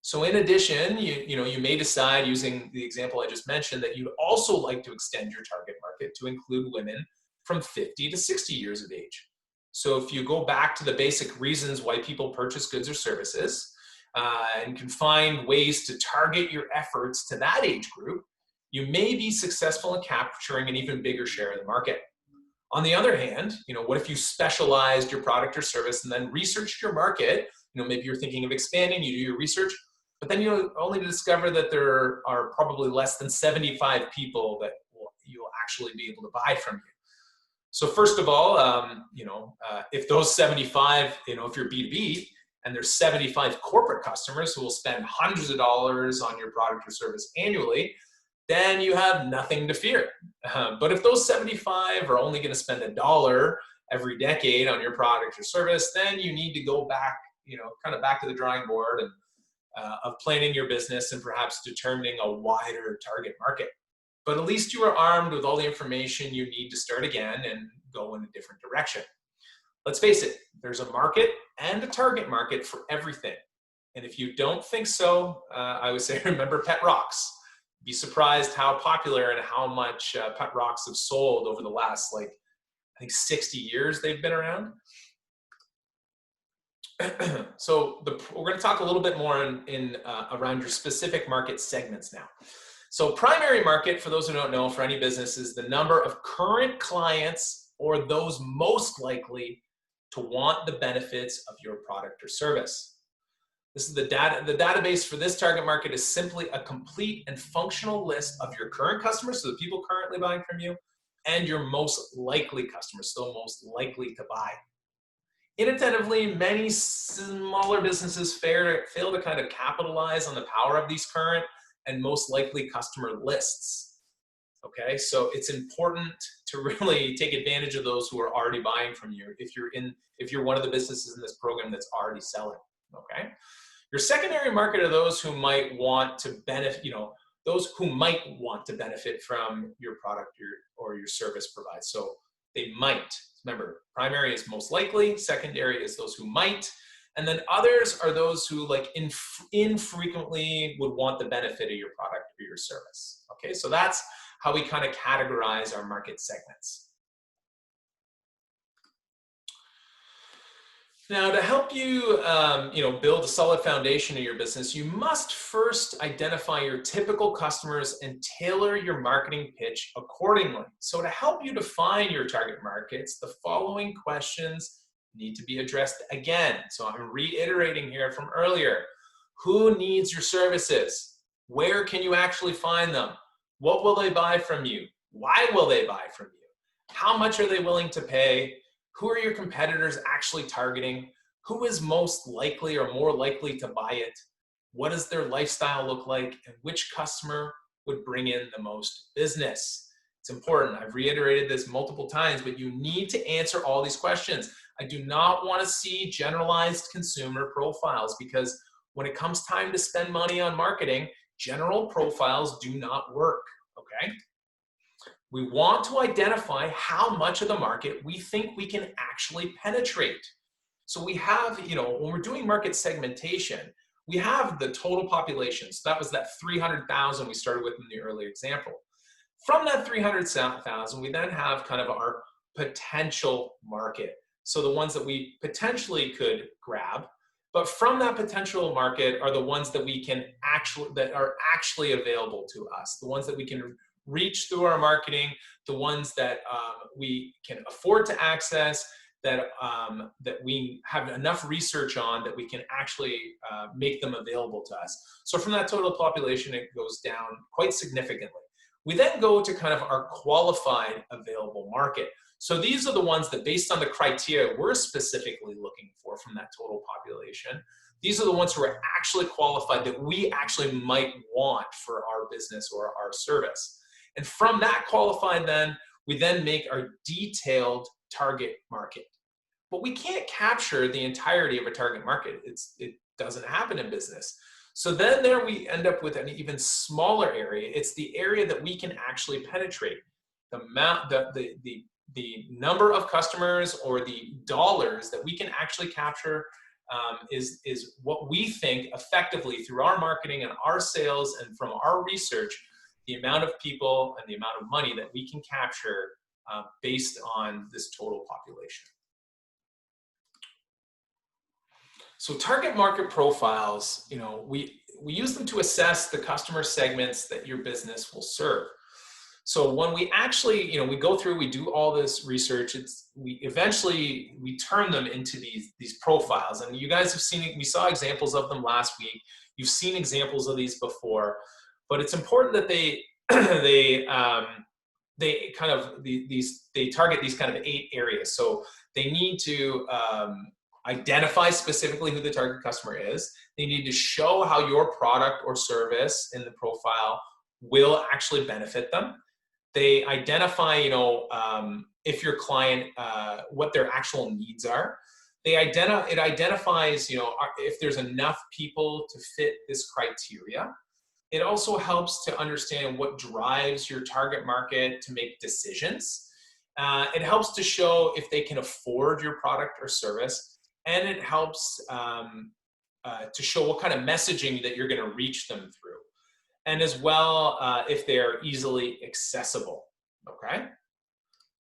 So in addition, you may decide, using the example I just mentioned, that you'd also like to extend your target market to include women from 50 to 60 years of age. So if you go back to the basic reasons why people purchase goods or services, and can find ways to target your efforts to that age group, you may be successful in capturing an even bigger share of the market. On the other hand, what if you specialized your product or service and then researched your market? Maybe you're thinking of expanding, you do your research, But then you only discover that there are probably less than 75 people that you'll actually be able to buy from you. So first of all, if those 75, if you're B2B and there's 75 corporate customers who will spend hundreds of dollars on your product or service annually, then you have nothing to fear. But if those 75 are only going to spend $1 every decade on your product or service, then you need to go back, kind of back to the drawing board and of planning your business and perhaps determining a wider target market. But at least you are armed with all the information you need to start again and go in a different direction. Let's face it, there's a market and a target market for everything. And if you don't think so, I would say remember pet rocks. Be surprised how popular and how much pet rocks have sold over the last, I think 60 years they've been around. So we're going to talk a little bit more around your specific market segments now. So primary market, for those who don't know, for any business, is the number of current clients or those most likely to want the benefits of your product or service. This is the database for this target market is simply a complete and functional list of your current customers, so the people currently buying from you, and your most likely customers, so most likely to buy. Inattentively, many smaller businesses fail to kind of capitalize on the power of these current and most likely customer lists. Okay, so it's important to really take advantage of those who are already buying from you if you're one of the businesses in this program that's already selling. Okay, your secondary market are those who might want to benefit, from your product or your service provided. So they might. Remember, primary is most likely, secondary is those who might, and then others are those who infrequently would want the benefit of your product or your service. Okay, so that's how we kind of categorize our market segments. Now, to help you, build a solid foundation of your business, you must first identify your typical customers and tailor your marketing pitch accordingly. So to help you define your target markets, the following questions need to be addressed again. So I'm reiterating here from earlier. Who needs your services? Where can you actually find them? What will they buy from you? Why will they buy from you? How much are they willing to pay? Who are your competitors actually targeting? Who is most likely or more likely to buy it? What does their lifestyle look like? And which customer would bring in the most business? It's important. I've reiterated this multiple times, but you need to answer all these questions. I do not want to see generalized consumer profiles because when it comes time to spend money on marketing, general profiles do not work, okay? We want to identify how much of the market we think we can actually penetrate. So we have, when we're doing market segmentation, we have the total population. So that was that 300,000 we started with in the earlier example. From that 300,000, we then have kind of our potential market. So the ones that we potentially could grab, but from that potential market are the ones that are actually available to us, the ones that we can reach through our marketing, the ones that we can afford to access, that we have enough research on that we can actually make them available to us. So from that total population, it goes down quite significantly. We then go to kind of our qualified available market. So these are the ones that, based on the criteria we're specifically looking for from that total population, these are the ones who are actually qualified that we actually might want for our business or our service. And from that qualified, then we then make our detailed target market. But we can't capture the entirety of a target market. It doesn't happen in business. So then there we end up with an even smaller area. It's the area that we can actually penetrate. The number of customers or the dollars that we can actually capture is what we think effectively through our marketing and our sales and from our research, the amount of people and the amount of money that we can capture based on this total population. So target market profiles, we use them to assess the customer segments that your business will serve. So when we actually, we go through, we do all this research, we eventually turn them into these profiles. And you guys have seen it, we saw examples of them last week. You've seen examples of these before, but it's important that they they target these kind of 8 areas. So they need to identify specifically who the target customer is. They need to show how your product or service in the profile will actually benefit them. They identify, if your client, what their actual needs are. It identifies, if there's enough people to fit this criteria. It also helps to understand what drives your target market to make decisions. It helps to show if they can afford your product or service, and it helps to show what kind of messaging that you're going to reach them through, and as well if they're easily accessible. Okay.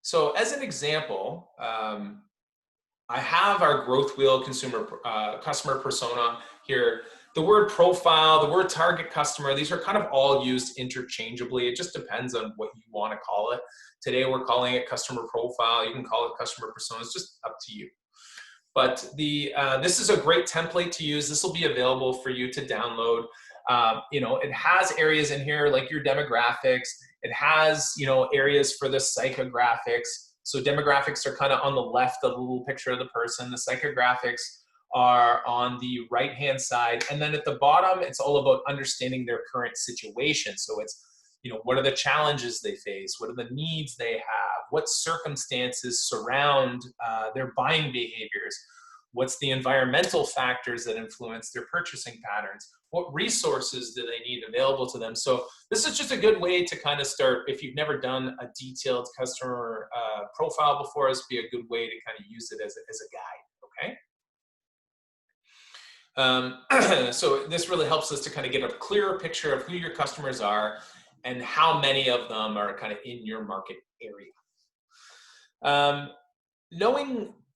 So as an example, I have our growth wheel customer persona here. The word profile, the word target customer, these are kind of all used interchangeably. It just depends on what you want to call it. Today we're calling it customer profile. You can call it customer persona. It's just up to you. But this is a great template to use. This will be available for you to download. It has areas in here like your demographics. It has, areas for the psychographics. So demographics are kind of on the left of the little picture of the person. The psychographics are on the right-hand side. And then at the bottom, it's all about understanding their current situation. So it's, what are the challenges they face? What are the needs they have? What circumstances surround their buying behaviors? What's the environmental factors that influence their purchasing patterns? What resources do they need available to them? So this is just a good way to kind of start. If you've never done a detailed customer profile before, this would be a good way to kind of use it as a guide, okay? So this really helps us to kind of get a clearer picture of who your customers are and how many of them are kind of in your market area. I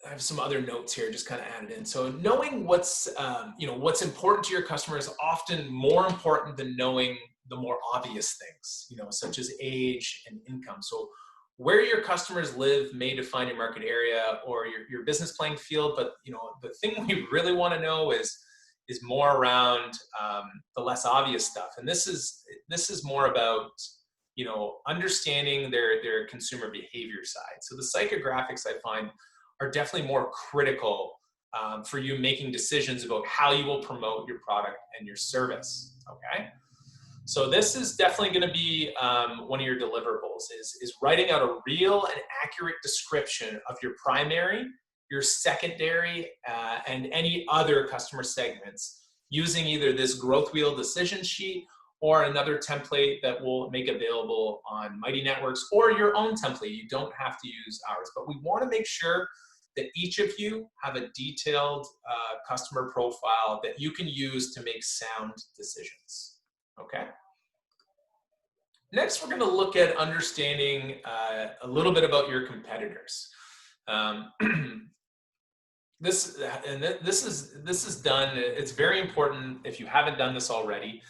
have some other notes here, just kind of added in. So knowing what's important to your customer is often more important than knowing the more obvious things, such as age and income. So where your customers live may define your market area or your business playing field, but the thing we really want to know is more around the less obvious stuff. And this is more about understanding their consumer behavior side. So the psychographics, I find, are definitely more critical for you making decisions about how you will promote your product and your service. Okay. So this is definitely going to be one of your deliverables is writing out a real and accurate description of your primary, your secondary, and any other customer segments using either this growth wheel decision sheet or another template that we'll make available on Mighty Networks, or your own template. You don't have to use ours, but we want to make sure that each of you have a detailed customer profile that you can use to make sound decisions, okay? Next, we're gonna look at understanding a little bit about your competitors. This is done, it's very important if you haven't done this already,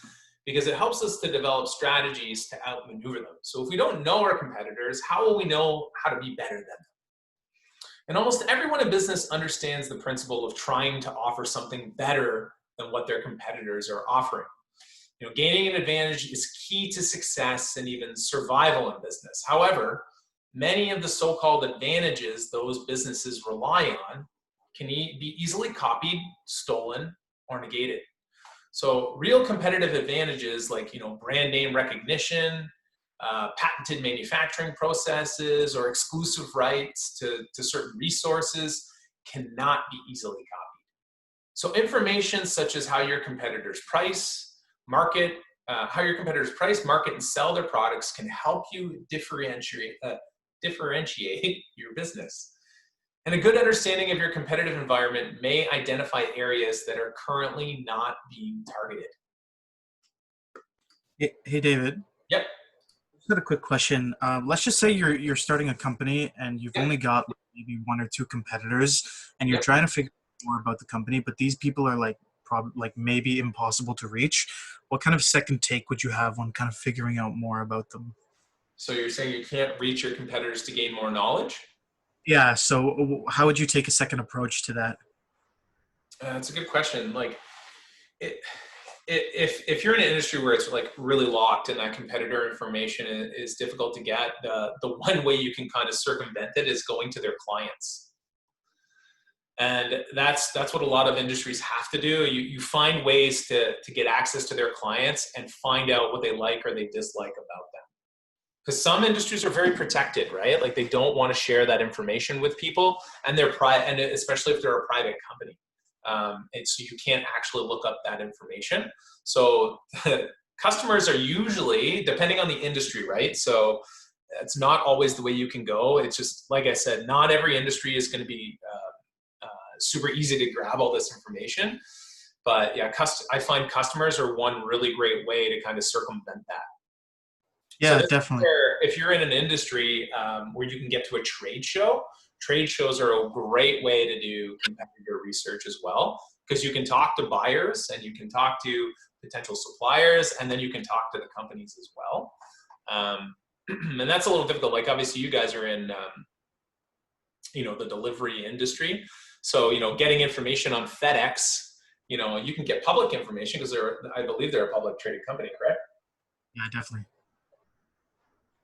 because it helps us to develop strategies to outmaneuver them. So if we don't know our competitors, how will we know how to be better than them? And almost everyone in business understands the principle of trying to offer something better than what their competitors are offering. Gaining an advantage is key to success and even survival in business. However, many of the so-called advantages those businesses rely on can be easily copied, stolen, or negated. So real competitive advantages like, brand name recognition, patented manufacturing processes, or exclusive rights to certain resources cannot be easily copied. So information such as how your competitors price, market, and sell their products can help you differentiate your business. And a good understanding of your competitive environment may identify areas that are currently not being targeted. Hey David. Yep. Just got a quick question. Let's just say you're starting a company and you've only got maybe 1 or 2 competitors, and you're trying to figure out more about the company, but these people are maybe impossible to reach. What kind of second take would you have on kind of figuring out more about them? So you're saying you can't reach your competitors to gain more knowledge? Yeah. So how would you take a second approach to that? That's a good question. Like, it, if you're in an industry where it's like really locked and that competitor information is difficult to get, the one way you can kind of circumvent it is going to their clients. And that's what a lot of industries have to do. You find ways to get access to their clients and find out what they like or they dislike about them. Because some industries are very protected, right? Like they don't want to share that information with people, and and especially if they're a private company. And so you can't actually look up that information. So customers are usually, depending on the industry, right? So it's not always the way you can go. It's just, like I said, not every industry is going to be super easy to grab all this information. But yeah, I find customers are one really great way to kind of circumvent that. So Yeah, this is definitely. where, if you're in an industry where you can get to a trade shows are a great way to do competitor research as well, because you can talk to buyers and you can talk to potential suppliers, and then you can talk to the companies as well. And that's a little difficult. Like obviously you guys are in, the delivery industry. So, getting information on FedEx, you can get public information because I believe they're a public traded company, correct? Yeah, definitely.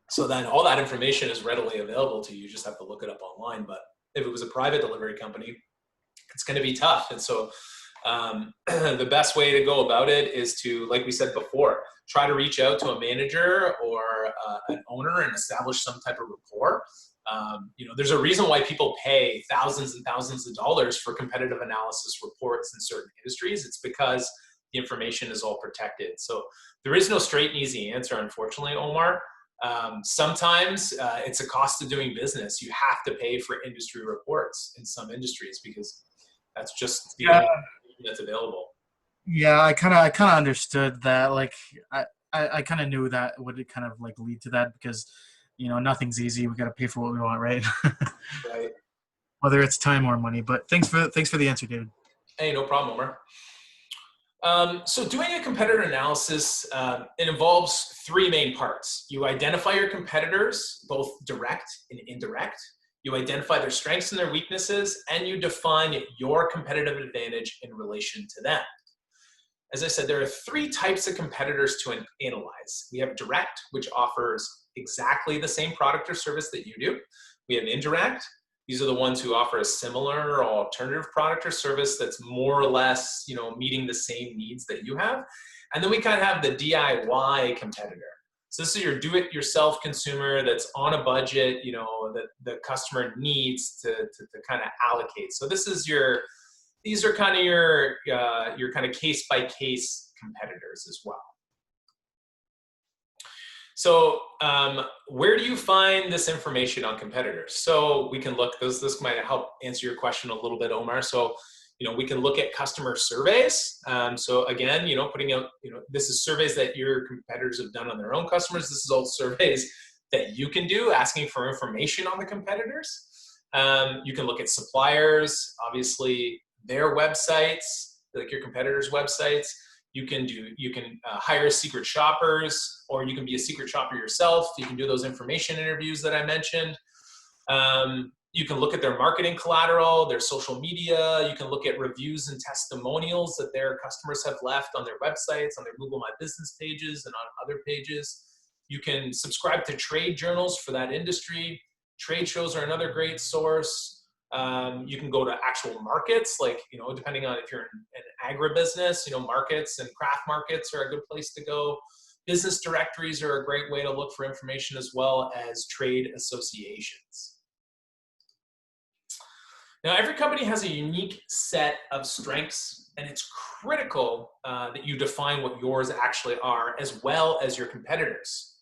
So then all that information is readily available to you. You just have to look it up online. But if it was a private delivery company, it's going to be tough. And so the best way to go about it is to, like we said before, try to reach out to a manager or an owner and establish some type of rapport. There's a reason why people pay thousands and thousands of dollars for competitive analysis reports in certain industries. It's because the information is all protected. So there is no straight and easy answer, unfortunately, Omar. Sometimes it's a cost of doing business. You have to pay for industry reports in some industries because that's just the Yeah, only thing that's available. yeah. I kind of understood that. Like, I kind of knew that would kind of like lead to that because, nothing's easy. We got to pay for what we want, right? Right. Whether it's time or money. But thanks for the answer, David. Hey, no problem, Omar. So doing a competitor analysis, it involves three main parts. You identify your competitors, both direct and indirect. You identify their strengths and their weaknesses, and you define your competitive advantage in relation to them. As I said, there are three types of competitors to analyze. We have direct, which offers exactly the same product or service that you do. We have indirect. These are the ones who offer a similar or alternative product or service that's more or less, meeting the same needs that you have. And then we kind of have the DIY competitor. So this is your do-it-yourself consumer that's on a budget, that the customer needs to kind of allocate. So these are kind of your kind of case-by-case competitors as well. So where do you find this information on competitors? So we can look, this might help answer your question a little bit, Omar. So, we can look at customer surveys. So again, putting out, this is surveys that your competitors have done on their own customers. This is all surveys that you can do, asking for information on the competitors. You can look at suppliers, obviously their websites, like your competitors' websites. You can hire secret shoppers, or you can be a secret shopper yourself. You can do those information interviews that I mentioned. You can look at their marketing collateral, their social media. You can look at reviews and testimonials that their customers have left on their websites, on their Google My Business pages, and on other pages. You can subscribe to trade journals for that industry. Trade shows are another great source. You can go to actual markets, like, depending on if you're in agribusiness, markets and craft markets are a good place to go. Business directories are a great way to look for information, as well as trade associations. Now, every company has a unique set of strengths, and it's critical that you define what yours actually are, as well as your competitors.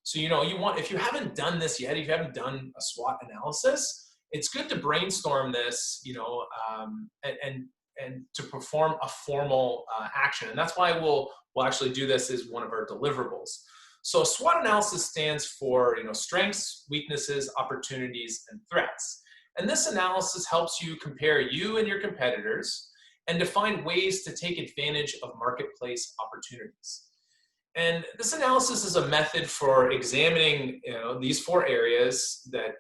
So, if you haven't done this yet, if you haven't done a SWOT analysis, it's good to brainstorm this, and to perform a formal action. And that's why we'll actually do this as one of our deliverables. So SWOT analysis stands for, strengths, weaknesses, opportunities, and threats. And this analysis helps you compare you and your competitors and define ways to take advantage of marketplace opportunities. And this analysis is a method for examining, these 4 areas that,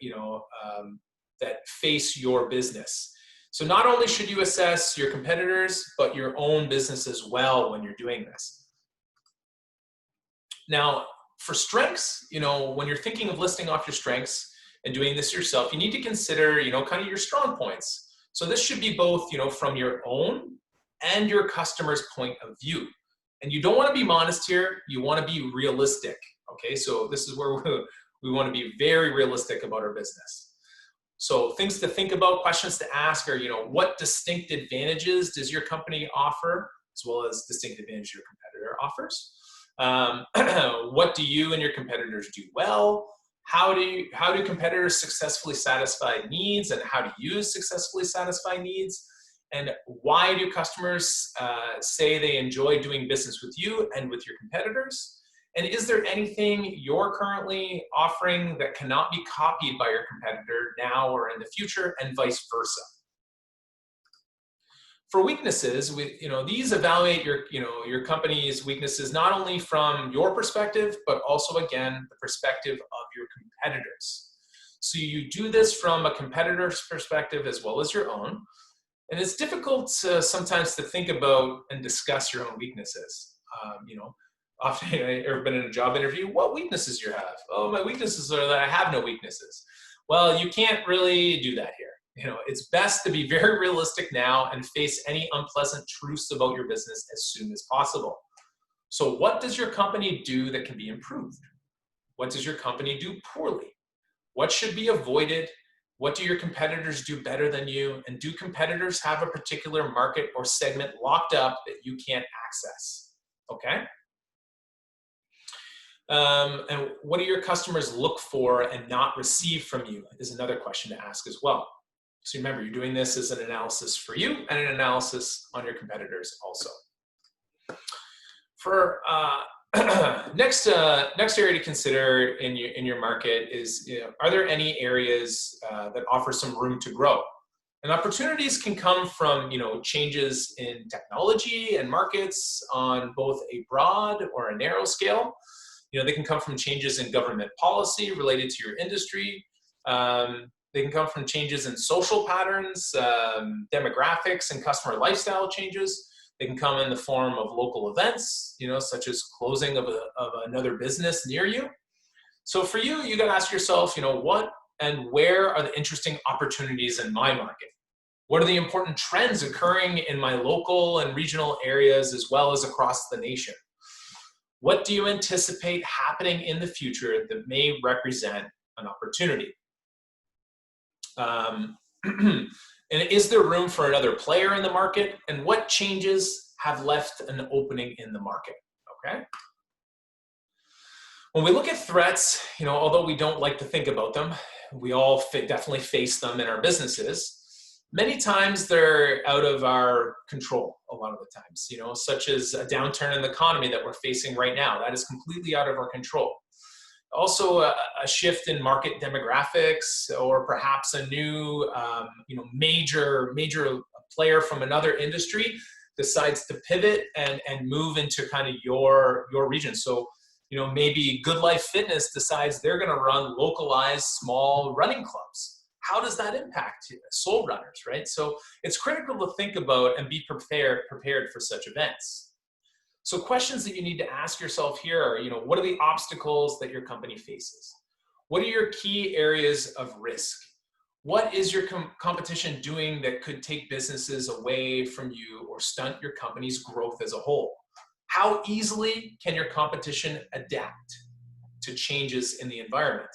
that face your business. So not only should you assess your competitors, but your own business as well when you're doing this. Now, for strengths, when you're thinking of listing off your strengths and doing this yourself, you need to consider, kind of your strong points. So this should be both, from your own and your customer's point of view. And you don't want to be modest here. You want to be realistic. Okay, so this is where we want to be very realistic about our business. So things to think about, questions to ask are, what distinct advantages does your company offer, as well as distinct advantages your competitor offers? What do you and your competitors do well? How do competitors successfully satisfy needs, and how do you successfully satisfy needs? And why do customers say they enjoy doing business with you and with your competitors? And is there anything you're currently offering that cannot be copied by your competitor now or in the future, and vice versa? For weaknesses, these evaluate your company's weaknesses not only from your perspective, but also, again, the perspective of your competitors. So you do this from a competitor's perspective as well as your own. And it's difficult sometimes to think about and discuss your own weaknesses. Often I've ever been in a job interview, what weaknesses you have? Oh, my weaknesses are that I have no weaknesses. Well, you can't really do that here. It's best to be very realistic now and face any unpleasant truths about your business as soon as possible. So what does your company do that can be improved? What does your company do poorly? What should be avoided? What do your competitors do better than you? And do competitors have a particular market or segment locked up that you can't access? Okay? And what do your customers look for and not receive from you is another question to ask as well. So remember, you're doing this as an analysis for you and an analysis on your competitors also. For next area to consider in your market is, are there any areas that offer some room to grow? And opportunities can come from, changes in technology and markets on both a broad or a narrow scale. They can come from changes in government policy related to your industry. They can come from changes in social patterns, demographics, and customer lifestyle changes. They can come in the form of local events, such as closing of another business near you. So for you, you got to ask yourself, what and where are the interesting opportunities in my market? What are the important trends occurring in my local and regional areas as well as across the nation? What do you anticipate happening in the future that may represent an opportunity? And is there room for another player in the market? And what changes have left an opening in the market? Okay. When we look at threats, although we don't like to think about them, we all definitely face them in our businesses. Many times they're out of our control a lot of the times, such as a downturn in the economy that we're facing right now. That is completely out of our control. Also, a shift in market demographics, or perhaps a new, major player from another industry decides to pivot and move into kind of your region. So, maybe Good Life Fitness decides they're going to run localized small running clubs. How does that impact soul runners, right? So it's critical to think about and be prepared for such events. So questions that you need to ask yourself here are, what are the obstacles that your company faces? What are your key areas of risk? What is your competition doing that could take businesses away from you or stunt your company's growth as a whole? How easily can your competition adapt to changes in the environment?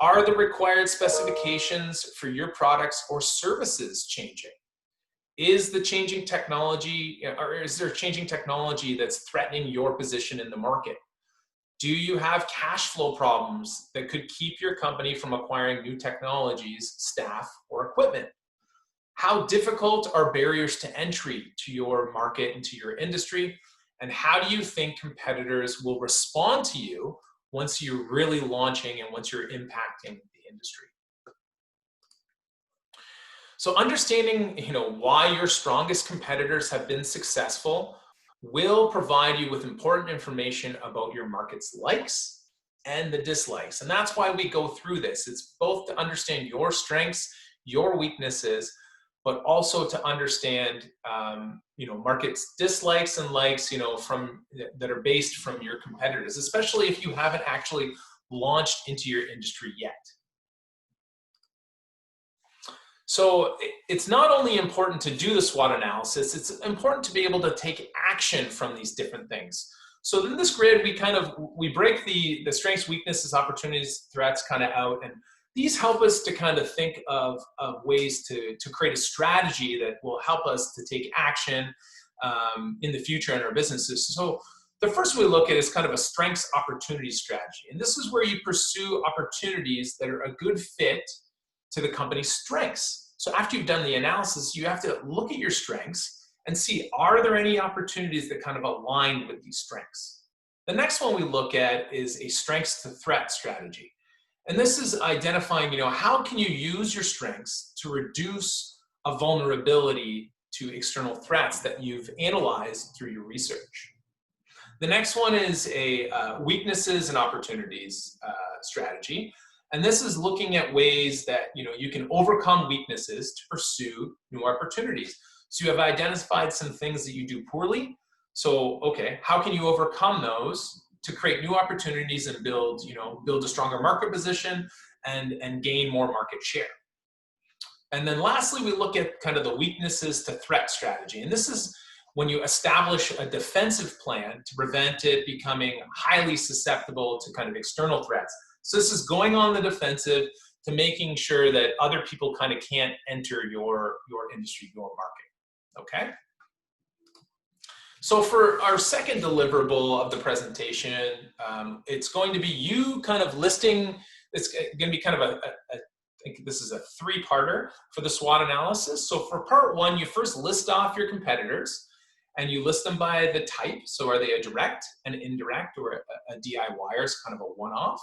Are the required specifications for your products or services changing? Is the changing technology, or is there changing technology that's threatening your position in the market? Do you have cash flow problems that could keep your company from acquiring new technologies, staff, or equipment? How difficult are barriers to entry to your market and to your industry? And how do you think competitors will respond to you once you're really launching and once you're impacting the industry? So understanding, why your strongest competitors have been successful will provide you with important information about your market's likes and the dislikes. And that's why we go through this. It's both to understand your strengths, your weaknesses, but also to understand, market's dislikes and likes, from that are based from your competitors, especially if you haven't actually launched into your industry yet. So it's not only important to do the SWOT analysis, it's important to be able to take action from these different things. So in this grid, we break the strengths, weaknesses, opportunities, threats kind of out, and these help us to kind of think of ways to create a strategy that will help us to take action in the future in our businesses. So the first we look at is kind of a strengths opportunity strategy. And this is where you pursue opportunities that are a good fit to the company's strengths. So after you've done the analysis, you have to look at your strengths and see, are there any opportunities that kind of align with these strengths? The next one we look at is a strengths to threat strategy. And this is identifying, how can you use your strengths to reduce a vulnerability to external threats that you've analyzed through your research. The next one is a weaknesses and opportunities strategy. And this is looking at ways that you can overcome weaknesses to pursue new opportunities. So you have identified some things that you do poorly. So, okay, how can you overcome those to create new opportunities and build a stronger market position and gain more market share? And then lastly, we look at kind of the weaknesses to threat strategy. And this is when you establish a defensive plan to prevent it becoming highly susceptible to kind of external threats. So this is going on the defensive to making sure that other people kind of can't enter your industry, your market, okay? So for our second deliverable of the presentation, it's going to be you kind of listing, it's going to be kind of I think this is a three-parter for the SWOT analysis. So for part one, you first list off your competitors and you list them by the type. So are they a direct, an indirect, or a DIY, or it's kind of a one-off?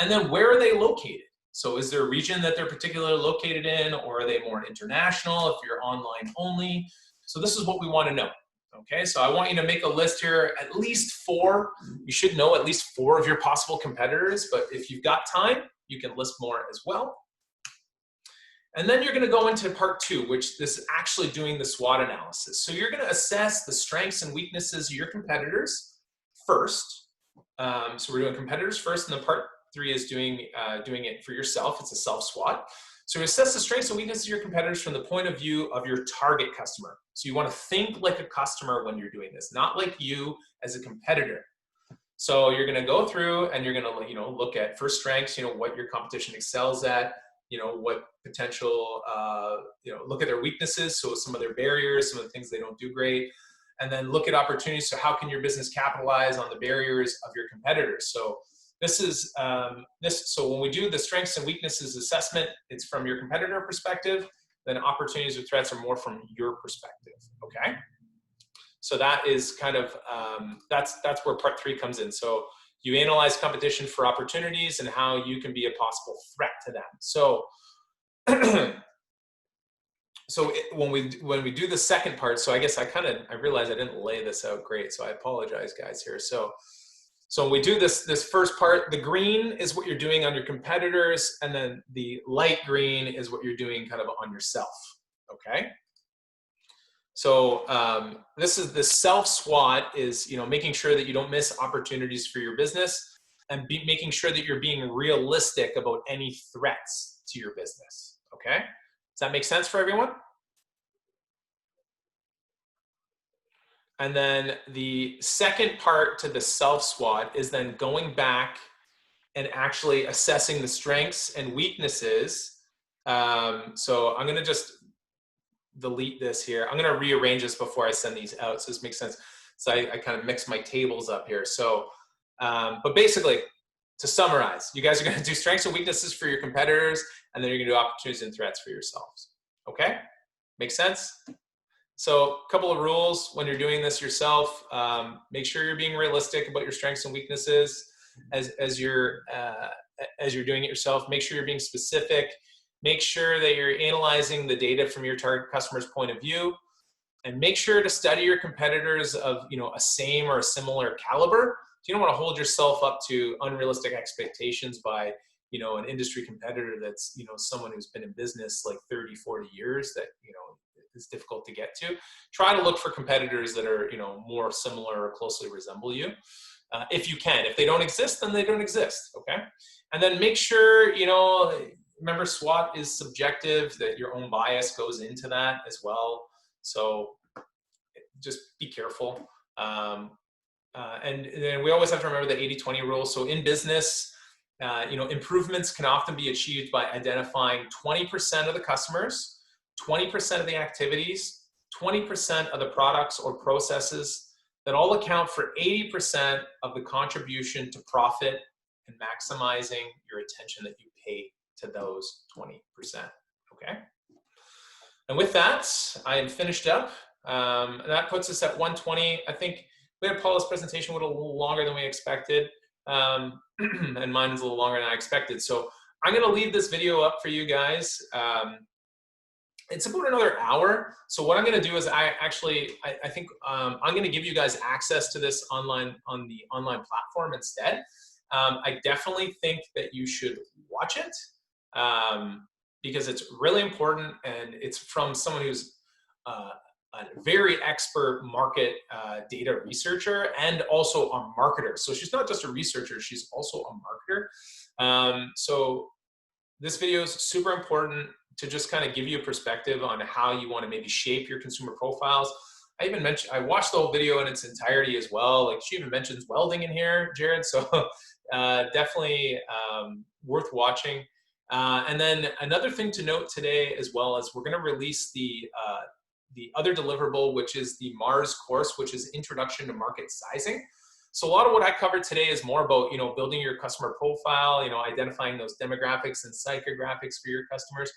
And then where are they located? So is there a region that they're particularly located in, or are they more international if you're online only? So this is what we want to know. Okay, so I want you to make a list here, at least 4. You should know at least 4 of your possible competitors, but if you've got time, you can list more as well. And then you're going to go into part 2, which is actually doing the SWOT analysis. So you're going to assess the strengths and weaknesses of your competitors first. So we're doing competitors first, and then part 3 is doing it for yourself. It's a self-SWOT. So you assess the strengths and weaknesses of your competitors from the point of view of your target customer. So you want to think like a customer when you're doing this, not like you as a competitor. So you're going to go through and you're going to look at first strengths, what your competition excels at, what potential, look at their weaknesses. So some of their barriers, some of the things they don't do great, and then look at opportunities. So how can your business capitalize on the barriers of your competitors? So this is so when we do the strengths and weaknesses assessment, it's from your competitor perspective. Then opportunities or threats are more from your perspective. Okay. So that is kind of that's where part 3 comes in. So you analyze competition for opportunities and how you can be a possible threat to them. So when we do the second part, so I guess I realized I didn't lay this out great, so I apologize, guys, here. So when we do this first part, the green is what you're doing on your competitors, and then the light green is what you're doing kind of on yourself, okay? So this is the self-SWOT is, making sure that you don't miss opportunities for your business and making sure that you're being realistic about any threats to your business, okay? Does that make sense for everyone? And then the second part to the self-SWOT is then going back and actually assessing the strengths and weaknesses. So I'm going to just delete this here. I'm going to rearrange this before I send these out, so this makes sense. So I kind of mix my tables up here. So, but basically, to summarize, you guys are going to do strengths and weaknesses for your competitors, and then you're going to do opportunities and threats for yourselves. Okay? Make sense? So a couple of rules when you're doing this yourself. Make sure you're being realistic about your strengths and weaknesses as you're doing it yourself. Make sure you're being specific. Make sure that you're analyzing the data from your target customer's point of view. And make sure to study your competitors of, a same or a similar caliber. So you don't want to hold yourself up to unrealistic expectations by, an industry competitor that's, someone who's been in business like 30, 40 years that, is difficult to get to. Try to look for competitors that are, more similar or closely resemble you. If you can. If they don't exist, then they don't exist, okay? And then make sure, remember SWOT is subjective, that your own bias goes into that as well. So just be careful. And then we always have to remember the 80-20 rule. So in business, improvements can often be achieved by identifying 20% of the customers, 20% of the activities, 20% of the products or processes that all account for 80% of the contribution to profit and maximizing your attention that you pay to those 20%, okay? And with that, I am finished up. And that puts us at 1:20. I think we had Paula's presentation a little longer than we expected. And mine was a little longer than I expected. So I'm gonna leave this video up for you guys. It's about another hour. So what I'm gonna do is I think I'm gonna give you guys access to this on the online platform instead. I definitely think that you should watch it because it's really important, and it's from someone who's a very expert market data researcher and also a marketer. So she's not just a researcher, she's also a marketer. So this video is super important to just kind of give you a perspective on how you want to maybe shape your consumer profiles. I watched the whole video in its entirety as well. Like, she even mentions welding in here, Jared. So definitely worth watching. And then another thing to note today as well is we're going to release the other deliverable, which is the Mars course, which is Introduction to Market Sizing. So a lot of what I covered today is more about, building your customer profile, identifying those demographics and psychographics for your customers.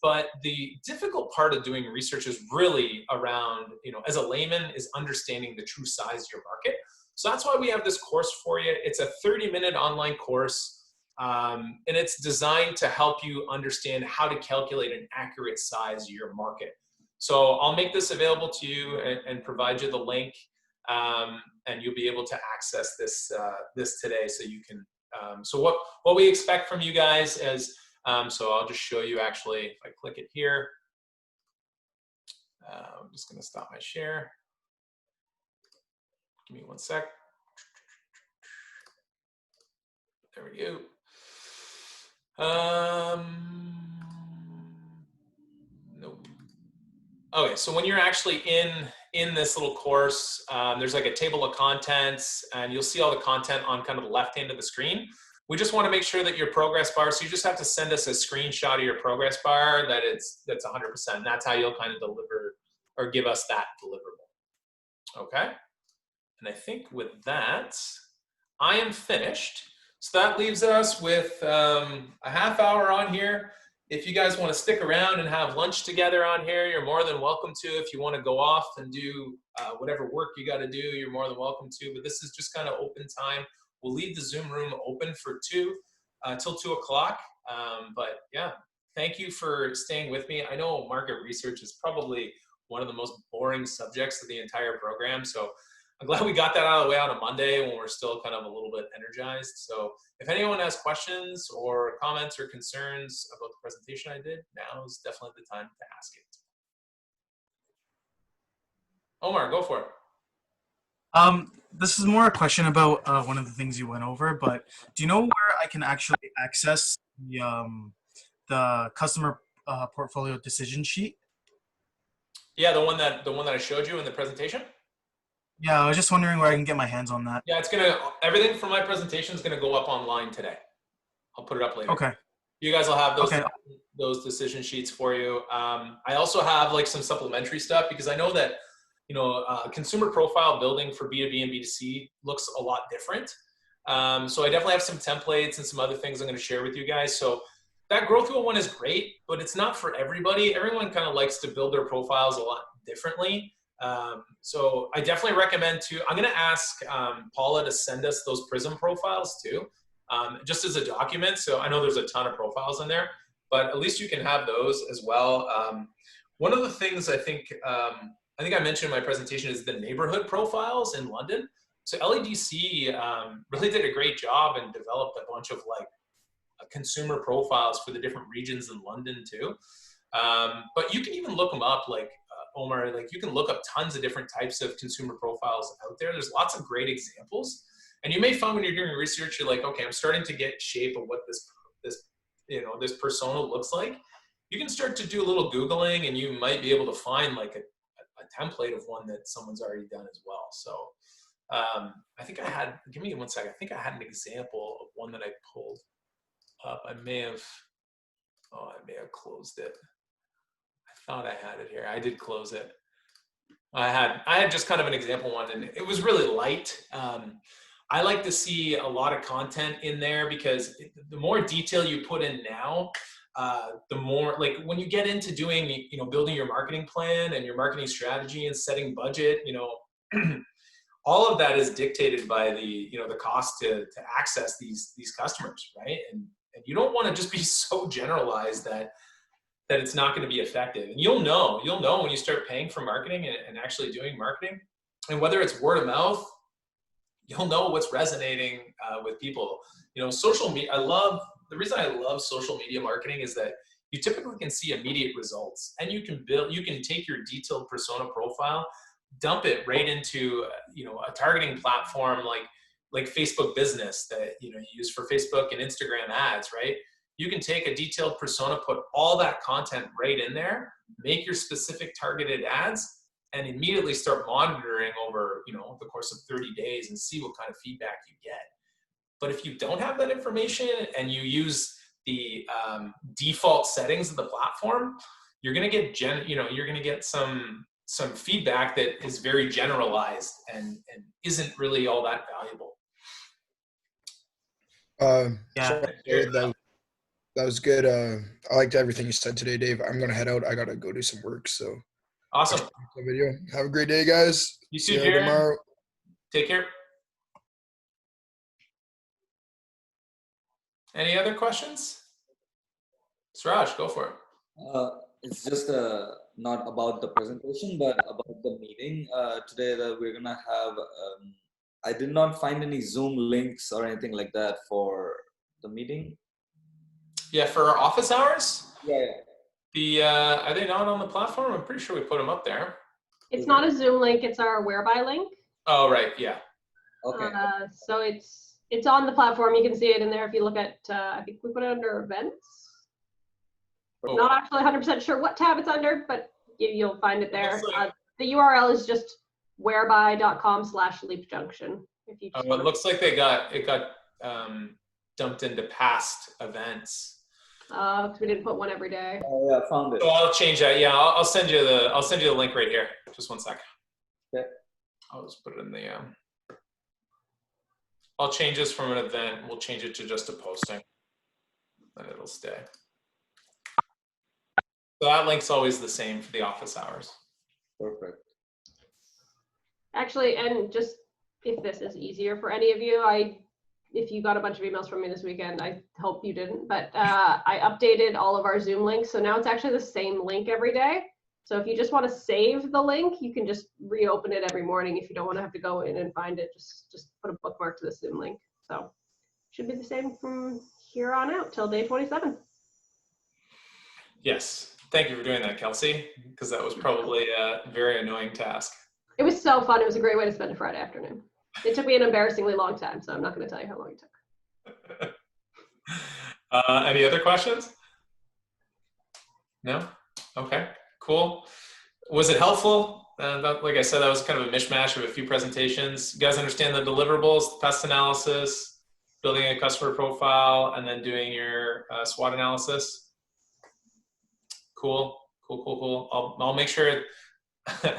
But the difficult part of doing research is really around, as a layman, is understanding the true size of your market. So that's why we have this course for you. It's a 30-minute online course, and it's designed to help you understand how to calculate an accurate size of your market. So I'll make this available to you and provide you the link, and you'll be able to access this today. So you can. So what we expect from you guys is. So I'll just show you actually, if I click it here. I'm just going to stop my share. Give me one sec. There we go. Nope. Okay, so when you're actually in this little course, there's like a table of contents, and you'll see all the content on kind of the left hand of the screen. We just want to make sure that your progress bar, so you just have to send us a screenshot of your progress bar that's 100%. That's how you'll kind of deliver or give us that deliverable. Okay? And I think with that, I am finished. So that leaves us with a half hour on here. If you guys want to stick around and have lunch together on here, you're more than welcome to. If you want to go off and do whatever work you got to do, you're more than welcome to. But this is just kind of open time. We'll leave the Zoom room open for till 2 o'clock. But yeah, thank you for staying with me. I know market research is probably one of the most boring subjects of the entire program. So I'm glad we got that out of the way on a Monday when we're still kind of a little bit energized. So if anyone has questions or comments or concerns about the presentation I did, now is definitely the time to ask it. Omar, go for it. This is more a question about one of the things you went over, but do you know where I can actually access the customer portfolio decision sheet? Yeah, the one that I showed you in the presentation. Yeah, I was just wondering where I can get my hands on that. Yeah, everything from my presentation is gonna go up online today. I'll put it up later. Okay. You guys will have those Okay. those decision sheets for you. I also have like some supplementary stuff because I know that consumer profile building for B2B and B2C looks a lot different. So I definitely have some templates and some other things I'm going to share with you guys. So that growth wheel one is great, but it's not for everybody. Everyone kind of likes to build their profiles a lot differently. So I definitely recommend I'm going to ask Paula to send us those Prism profiles too, just as a document. So I know there's a ton of profiles in there, but at least you can have those as well. One of the things I think I think I mentioned in my presentation is the neighborhood profiles in London. So LEDC really did a great job and developed a bunch of like consumer profiles for the different regions in London too. But you can even look them up, like Omar, like you can look up tons of different types of consumer profiles out there. There's lots of great examples. And you may find when you're doing research, you're like, okay, I'm starting to get shape of what this persona looks like. You can start to do a little Googling and you might be able to find like a template of one that someone's already done as well. So I think I had, give me one second. I think I had an example of one that I pulled up. I may have closed it. I thought I had it here. I did close it. I had just kind of an example one, and it was really light. I like to see a lot of content in there because the more detail you put in now, the more, like when you get into doing, building your marketing plan and your marketing strategy and setting budget, all of that is dictated by the cost to access these customers, right? And you don't want to just be so generalized that it's not going to be effective. And you'll know when you start paying for marketing and actually doing marketing, and whether it's word of mouth, you'll know what's resonating with people. Social media, the reason I love social media marketing is that you typically can see immediate results, and you can take your detailed persona profile, dump it right into a targeting platform like Facebook Business that you use for Facebook and Instagram ads, right? You can take a detailed persona, put all that content right in there, make your specific targeted ads, and immediately start monitoring over the course of 30 days and see what kind of feedback you get. But if you don't have that information and you use the default settings of the platform, you're going to get some feedback that is very generalized and isn't really all that valuable. That was good. I liked everything you said today, Dave. I'm gonna head out. I gotta go do some work. So awesome. Video. Have a great day, guys. You too, Jared. Tomorrow. Take care. Any other questions? Suraj, go for it. It's just not about the presentation, but about the meeting today that we're gonna have. I did not find any Zoom links or anything like that for the meeting. Yeah, for our office hours? Yeah. Are they not on the platform? I'm pretty sure we put them up there. It's not a Zoom link, it's our Whereby link. Oh, right, yeah. Okay. So it's on the platform. You can see it in there if you look at, I think we put it under events. Oh. Not actually 100% sure what tab it's under, but you'll find it there. Like, the URL is just whereby.com/leapjunction. It looks like it got dumped into past events. Because we didn't put one every day. Oh yeah, found it. So I'll change that. Yeah, I'll send you the link right here. Just one sec. Okay. I'll just put it in the. I'll change this from an event. We'll change it to just a posting, and it'll stay. So that link's always the same for the office hours. Perfect. Actually, and just if this is easier for any of you, if you got a bunch of emails from me this weekend, I hope you didn't, but I updated all of our Zoom links. So now it's actually the same link every day. So if you just want to save the link, you can just reopen it every morning. If you don't want to have to go in and find it, just put a bookmark to the Zoom link. So should be the same from here on out till day 27. Yes. Thank you for doing that, Kelsey, because that was probably a very annoying task. It was so fun. It was a great way to spend a Friday afternoon. It took me an embarrassingly long time, so I'm not going to tell you how long it took. Any other questions? No? Okay, cool. Was it helpful? Like I said, that was kind of a mishmash of a few presentations. You guys understand the deliverables, pest analysis, building a customer profile, and then doing your SWOT analysis? Cool. I'll make sure.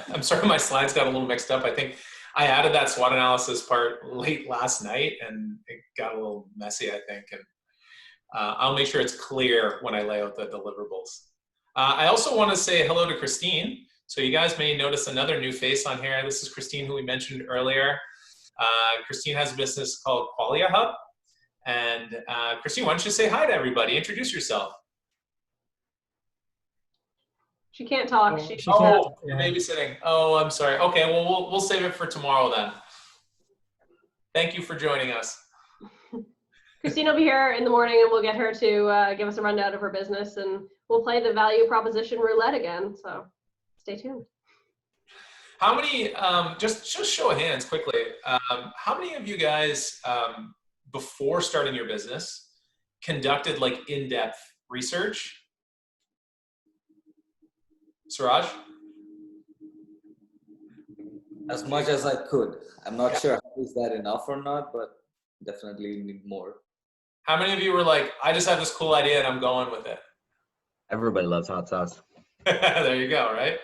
I'm sorry, my slides got a little mixed up. I think I added that SWOT analysis part late last night and it got a little messy, I think. And I'll make sure it's clear when I lay out the deliverables. I also want to say hello to Christine. So you guys may notice another new face on here. This is Christine, who we mentioned earlier. Christine has a business called Qualia Hub. And Christine, why don't you say hi to everybody? Introduce yourself. She can't talk. She Oh, can't. you're Yeah. babysitting. Oh, I'm sorry. Okay, well, we'll save it for tomorrow then. Thank you for joining us. Christine will be here in the morning, and we'll get her to give us a rundown of her business, and we'll play the value proposition roulette again. So stay tuned. How many, just show of hands quickly, how many of you guys, before starting your business, conducted like in-depth research? Suraj? As much as I could. I'm not sure is that enough or not, but definitely need more. How many of you were like, I just have this cool idea and I'm going with it? Everybody loves hot sauce. There you go, right?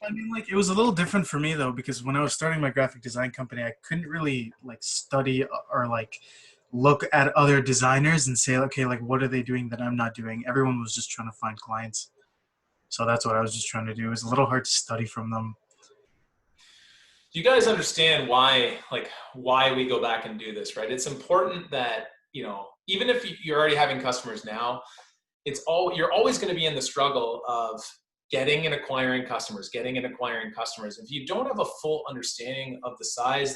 I mean, like, it was a little different for me though, because when I was starting my graphic design company, I couldn't really like study or like look at other designers and say, okay, like what are they doing that I'm not doing? Everyone was just trying to find clients. So that's what I was just trying to do. It was a little hard to study from them. Do you guys understand why we go back and do this, right? It's important that, you know, even if you're already having customers now, you're always going to be in the struggle of getting and acquiring customers. If you don't have a full understanding of the size,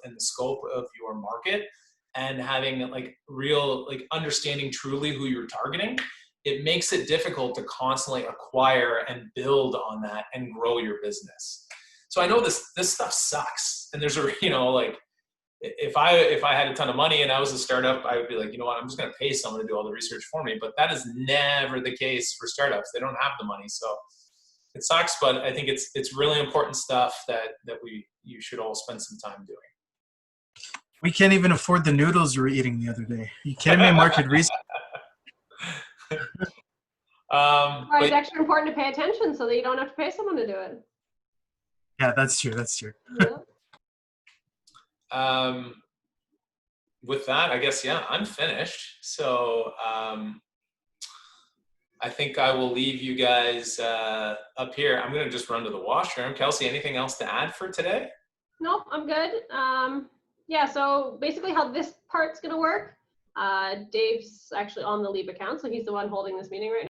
and the scope of your market, and having like real, like understanding truly who you're targeting, it makes it difficult to constantly acquire and build on that and grow your business. So I know this stuff sucks. And there's a, you know, like if I had a ton of money and I was a startup, I would be like, you know what, I'm just going to pay someone to do all the research for me. But that is never the case for startups. They don't have the money. So it sucks, but I think it's really important stuff that you should all spend some time doing. We can't even afford the noodles you were eating the other day. Are you kidding me? Market research. Right, it's actually important to pay attention so that you don't have to pay someone to do it. Yeah, that's true. That's true. Yeah. With that, I guess, yeah, I'm finished. So I think I will leave you guys up here. I'm going to just run to the washroom. Kelsey, anything else to add for today? Nope, I'm good. Yeah, so basically how this part's going to work, Dave's actually on the Leap account, so he's the one holding this meeting right now.